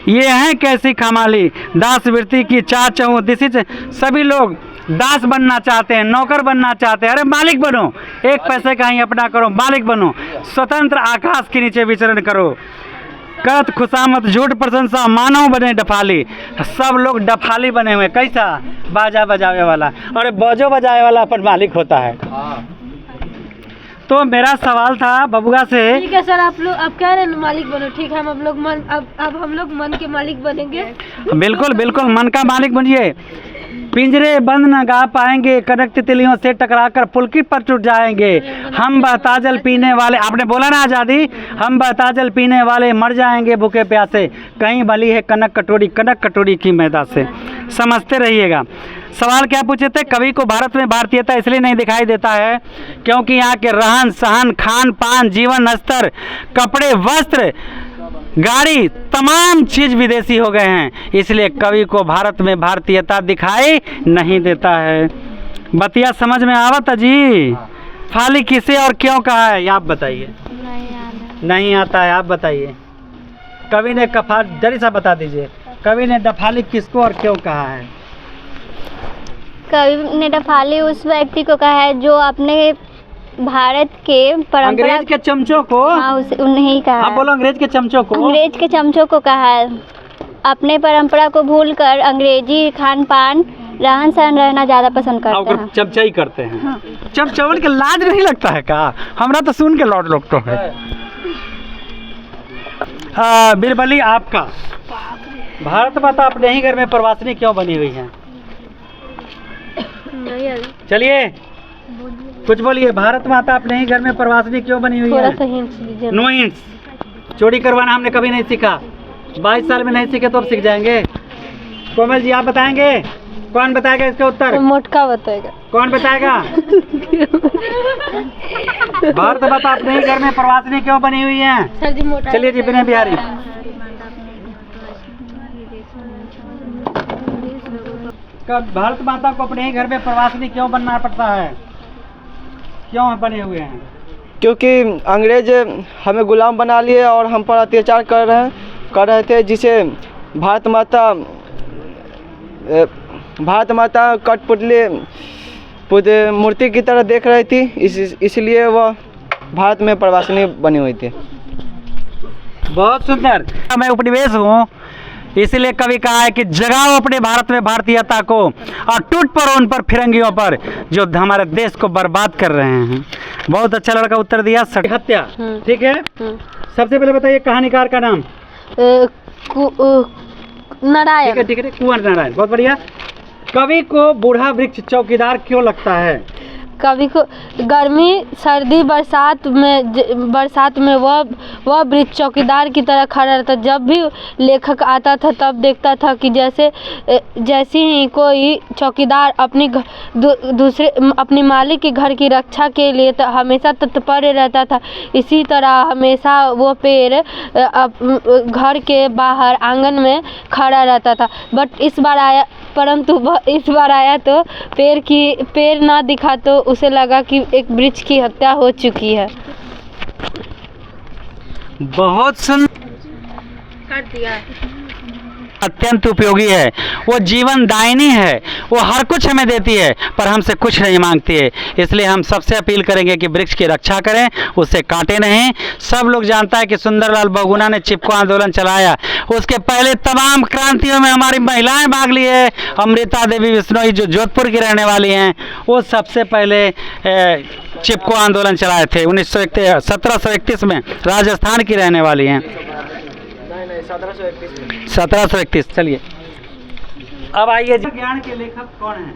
ये है कैसी कमाली, दास वृत्ति की चाह चहूँ दिशी, सभी लोग दास बनना चाहते हैं, नौकर बनना चाहते हैं। अरे मालिक बनो, एक पैसे का ही अपना करो, मालिक बनो, स्वतंत्र आकाश के नीचे विचरण करो। करत खुशामत झूठ प्रशंसा, मानव बने डफाली, सब लोग डफाली बने हुए। कैसा? बाजा बजावे वाला, और बाजो बजावे वाला अपन मालिक होता है। तो मेरा सवाल था बबुआ से। ठीक है सर, आप लोग अब कह रहे हैं मालिक बनो, ठीक है हम लोग मन अब हम लोग मन के मालिक बनेंगे। बिल्कुल बिल्कुल मन का मालिक बनिए। पिंजरे बंद न गा पाएंगे, कनक तितलियों से टकराकर पुलकित पर टूट जाएंगे। हम बहताजल पीने वाले, आपने बोला ना आज़ादी, हम बहताजल पीने वाले मर जाएंगे भूखे प्यासे, कहीं भली है कनक कटोरी की मैदा से। समझते रहिएगा। सवाल क्या पूछे थे? कवि को भारत में भारतीयता इसलिए नहीं दिखाई देता है क्योंकि यहाँ के रहन सहन, खान पान, जीवन स्तर, कपड़े, वस्त्र, गाड़ी, तमाम चीज विदेशी हो गए हैं, इसलिए कवि को भारत में भारतीयता दिखाई नहीं देता है। बतिया समझ में आवत जी? फाली किसे और क्यों कहा है आप बताइए। नहीं आता है, आप बताइए। कवि ने कफा जरी सा बता दीजिए, कवि ने डफाली किसको और क्यों कहा है? कवि ने डफाली उस व्यक्ति को कहा है जो अपने भारत के परंपरा, अंग्रेज के चमचों को, हाँ उन्हें कहा। आप बोलो अंग्रेज के चमचों को। अंग्रेज के चमचों को कहा है अपने परंपरा को भूलकर अंग्रेजी खान पान, रहन सहन रहना ज्यादा पसंद करते हैं। चमचाई करते हैं। हाँ। चमचवन के लाज नहीं लगता है का? हमरा तो सुन के लौट लोग तो है। बिरबली, आपका भारत माता अपने ही घर में प्रवासिनी क्यों बनी हुई है? चलिए कुछ बोलिए। भारत माता अपने ही घर में प्रवासिनी क्यों बनी हुई है? No hints. चोरी करवाना हमने कभी नहीं सीखा, 22 साल में नहीं सीखे तो अब सीख जाएंगे। कोमल जी आप बताएंगे? कौन बताएगा इसका उत्तर? मोटका बताएगा। कौन बताएगा? भारत माता अपने ही घर में प्रवासिनी क्यों बनी हुई है? चलिए जी, विनय बिहारी। भारत माता को अपने ही घर में प्रवासिनी क्यों बनना पड़ता है? क्यों बने हुए हैं? क्योंकि अंग्रेज हमें गुलाम बना लिए और हम पर अत्याचार कर रहे थे, जिसे भारत माता कठपुतली मूर्ति की तरह देख रही थी, इसलिए वह भारत में प्रवासिनी बनी हुई थी। बहुत सुंदर। मैं उपनिवेश हूँ, इसलिए कवि कहा है कि जगाओ अपने भारत में भारतीयता को और टूट पड़ो उन पर फिरंगियों पर जो हमारे देश को बर्बाद कर रहे हैं। बहुत अच्छा लड़का उत्तर दिया। हत्या, ठीक है। सबसे पहले बताइए कहानीकार का नाम। नारायण। ठीक है, कुंवर नारायण। बहुत बढ़िया। कवि को बूढ़ा वृक्ष चौकीदार क्यों लगता है? कवि को गर्मी, सर्दी, बरसात में वह वृक्ष चौकीदार की तरह खड़ा रहता। जब भी लेखक आता था तब देखता था कि जैसे ही कोई चौकीदार अपनी मालिक के घर की रक्षा के लिए हमेशा तत्पर रहता था, इसी तरह हमेशा वो पेड़ घर के बाहर आंगन में खड़ा रहता था। परंतु इस बार आया तो पेड़ ना दिखा तो उसे लगा कि एक वृक्ष की हत्या हो चुकी है। बहुत सुंदर कर दिया। अत्यंत उपयोगी है, वो जीवन दायिनी है, वो हर कुछ हमें देती है पर हमसे कुछ नहीं मांगती है। इसलिए हम सबसे अपील करेंगे कि वृक्ष की रक्षा करें, उसे काटे नहीं। सब लोग जानता है कि सुंदरलाल बहुगुणा ने चिपको आंदोलन चलाया, उसके पहले तमाम क्रांतियों में हमारी महिलाएं भाग ली है। अमृता देवी बिश्नोई जो जोधपुर की रहने वाली हैं, वो सबसे पहले चिपको आंदोलन चलाए थे 1731 में, राजस्थान की रहने वाली हैं। 1731। चलिए अब आइए, ज्ञान के लेखक कौन हैं?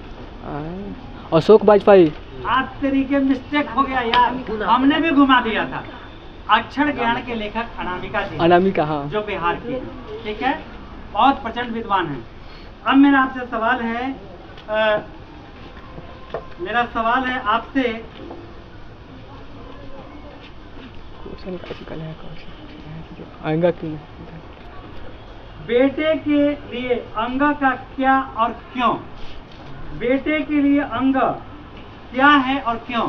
अशोक वाजपेयी। आज तरीके मिस्टेक हो गया यार, हमने भी घुमा दिया था। अक्षर ज्ञान के लेखक अनामिका जी। अनामिका, हाँ, जो बिहार की, ठीक है, बहुत प्रचंड विद्वान है। अब मेरा आपसे सवाल है, आपसे आएगा क्यों? बेटे के लिए अंग का क्या और क्यों? बेटे के लिए अंग क्या है और क्यों?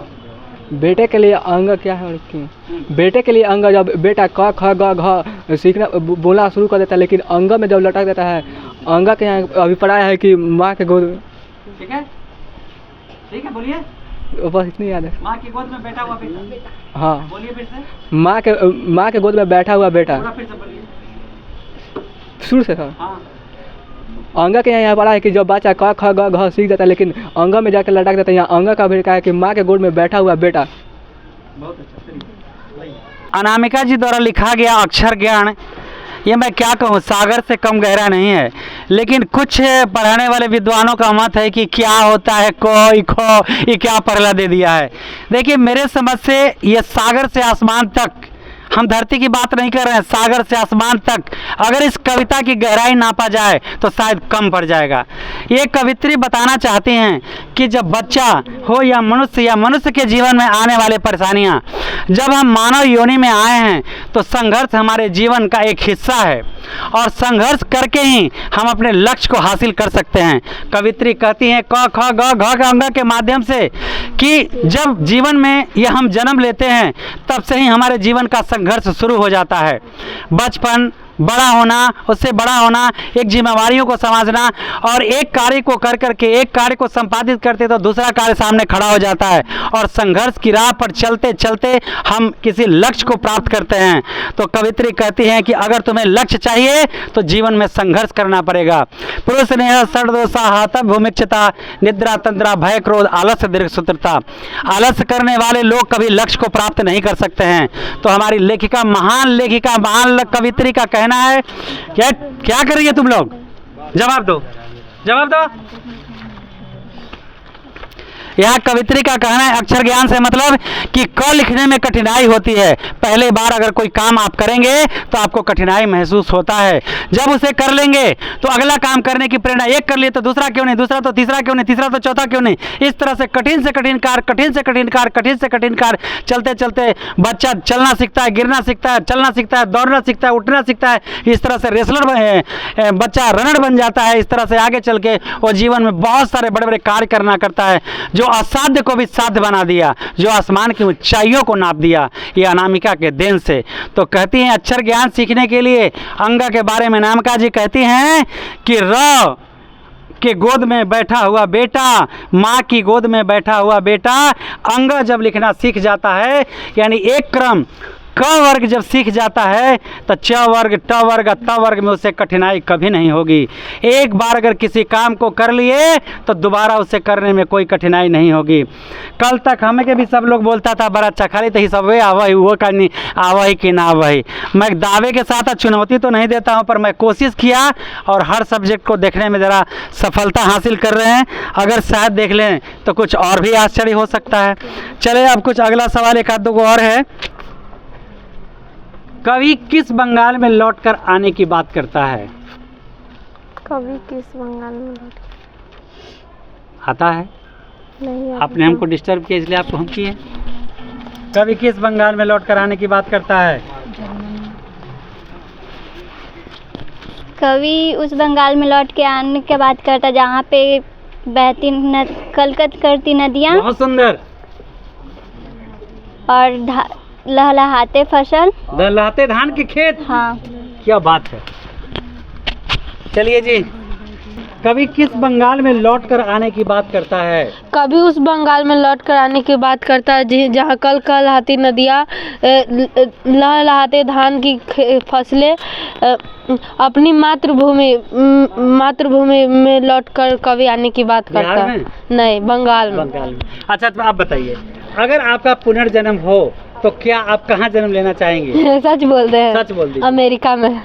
बेटे के लिए अंग क्या है और क्यों? बेटे के लिए अंग, जब बेटा क ख ग घ सीखना बोलना शुरू कर देता है, लेकिन अंग में जब लटक देता है, अंग के यहाँ अभिप्राय है कि माँ के गोद में। ठीक है, बोलिए। बस इतनी याद है। माँ की गोद में बैठा हुआ बेटा। हाँ, बोलिए फिर से। माँ के गोद में बैठा हुआ बेटा। फिर से बोलिए। शुरू से था। हाँ। अंग के यहाँ पढ़ा है कि जब बच्चा क ख ग घ सीख जाता है, लेकिन अंग में जाकर लटक देता है। यहाँ अंग का अभिप्राय है कि माँ के गोद में बैठा हुआ बेटा। बहुत अच्छा। अनामिका जी द्वारा लिखा गया अक्षर ज्ञान ये मैं क्या कहूँ, सागर से कम गहरा नहीं है। लेकिन कुछ पढ़ाने वाले विद्वानों का मत है कि क्या होता है को खो, ये क्या परला दे दिया है। देखिए मेरे समझ से ये सागर से आसमान तक, हम धरती की बात नहीं कर रहे हैं, सागर से आसमान तक अगर इस कविता की गहराई नापा जाए तो शायद कम पड़ जाएगा। ये कवित्री बताना चाहती हैं कि जब बच्चा हो या मनुष्य के जीवन में आने वाले परेशानियां, जब हम मानव योनि में आए हैं तो संघर्ष हमारे जीवन का एक हिस्सा है और संघर्ष करके ही हम अपने लक्ष्य को हासिल कर सकते हैं। कवित्री कहती हैं क ख ग घ के अंग के माध्यम से कि जब जीवन में ये हम जन्म लेते हैं तब से ही हमारे जीवन का संघर्ष शुरू हो जाता है। बचपन, बड़ा होना, उससे बड़ा होना, एक जिम्मेवारियों को समझना और एक कार्य को कर करके एक कार्य को संपादित करते तो दूसरा कार्य सामने खड़ा हो जाता है और संघर्ष की राह पर चलते चलते हम किसी लक्ष्य को प्राप्त करते हैं। तो कवित्री कहती हैं कि अगर तुम्हें लक्ष्य चाहिए तो जीवन में संघर्ष करना पड़ेगा। पुरुष स्नेह षड्दोषा हाथ भूमिक्षता निद्रा तंद्रा भय क्रोध आलस्य दीर्घसूत्रता। आलस्य करने वाले लोग कभी लक्ष्य को प्राप्त नहीं कर सकते हैं। तो हमारी लेखिका, महान कवित्री का कहना है क्या करिए तुम लोग, जवाब दो। यहाँ कवित्री का कहना है अक्षर ज्ञान से मतलब कि क लिखने में कठिनाई होती है। पहले बार अगर कोई काम आप करेंगे तो आपको कठिनाई महसूस होता है। जब उसे कर लेंगे तो अगला काम करने की प्रेरणा, एक कर लिए तो दूसरा क्यों नहीं, दूसरा तो तीसरा क्यों नहीं, तीसरा तो चौथा क्यों नहीं। इस तरह से कठिन से कठिन कार्य चलते चलते बच्चा चलना सीखता है, गिरना सीखता है, चलना सीखता है, दौड़ना सीखता है, उठना सीखता है। इस तरह से रेसलर बच्चा रनर बन जाता है। इस तरह से आगे चल के वो जीवन में बहुत सारे बड़े बड़े कार्य करना करता है। जो असाध्य को भी साध्य बना दिया, जो आसमान की ऊंचाइयों को नाप दिया, ये अनामिका के देन से। तो कहती हैं अक्षर ज्ञान सीखने के लिए अंगा के बारे में नामिका जी कहती हैं कि र के गोद में बैठा हुआ बेटा, माँ की गोद में बैठा हुआ बेटा अंग जब लिखना सीख जाता है, यानी एक क्रम क वर्ग जब सीख जाता है तो च वर्ग, ट वर्ग, त वर्ग में उसे कठिनाई कभी नहीं होगी। एक बार अगर किसी काम को कर लिए तो दोबारा उसे करने में कोई कठिनाई नहीं होगी। कल तक हमें के भी सब लोग बोलता था बड़ा अच्छा खाली तो ही सब आवा ही वो करनी आवा ही कि ना आवा ही। मैं दावे के साथ चुनौती तो नहीं देता हूँ, पर मैं कोशिश किया और हर सब्जेक्ट को देखने में ज़रा सफलता हासिल कर रहे हैं। अगर शायद देख लें तो कुछ और भी आश्चर्य हो सकता है। चले अब कुछ अगला सवाल एक आध दो और है। कवि किस बंगाल में लौटकर आने की बात करता है? कवि किस बंगाल में आता है? नहीं आपने हमको डिस्टर्ब किया इसलिए आपको हम किए। कवि किस बंगाल में लौटकर आने की बात करता है? कवि उस बंगाल में लौट के आने की बात करता जहाँ पे बहती कलकत करती नदियाँ, बहुत सुंदर, और लहलहाते फसल, लहलहाते धान के खेत। हाँ, क्या बात है। चलिए जी, कवि किस बंगाल में लौटकर आने की बात करता है? कभी उस बंगाल में लौट कर आने की बात करता है जहाँ कल लहलहाती नदियाँ, लहलहाते धान की फसलें, अपनी मातृभूमि में लौटकर कभी आने की बात करता है। नहीं, बंगाल में। अच्छा तो आप बताइए, अगर आपका पुनर्जन्म हो तो क्या आप कहाँ जन्म लेना चाहेंगे? सच बोल रहे हैं। सच बोल दीजिए। अमेरिका में।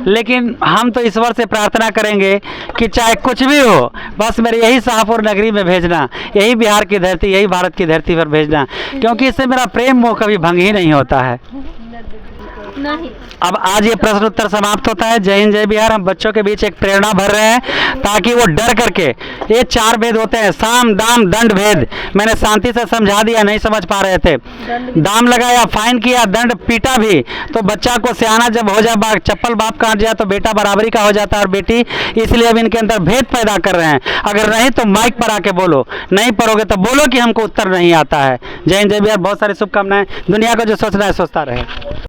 लेकिन हम तो ईश्वर से प्रार्थना करेंगे कि चाहे कुछ भी हो, बस मेरे यही शाहपुर नगरी में भेजना, यही बिहार की धरती, यही भारत की धरती पर भेजना, क्योंकि इससे मेरा प्रेम मोह कभी भंग ही नहीं होता है। नहीं। अब आज ये प्रश्न उत्तर समाप्त होता है। जय हिंद जय बिहार। हम बच्चों के बीच एक प्रेरणा भर रहे हैं ताकि वो डर करके, ये 4 भेद होते हैं, साम दाम दंड भेद, मैंने शांति से समझा दिया, नहीं समझ पा रहे थे। दाम लगाया, फाइन किया, दंड पीटा भी, तो बच्चा को सियाना जब हो जाए, चप्पल बाप काट जाए तो बेटा बराबरी का हो जाता है और बेटी, इसलिए अब इनके अंदर भेद पैदा कर रहे हैं। अगर नहीं तो माइक पर आके बोलो, नहीं पढ़ोगे तो बोलो कि हमको उत्तर नहीं आता है। जय हिंद जय बिहार। बहुत सारी शुभकामनाएं। दुनिया को जो सोचना है सोचता रहे।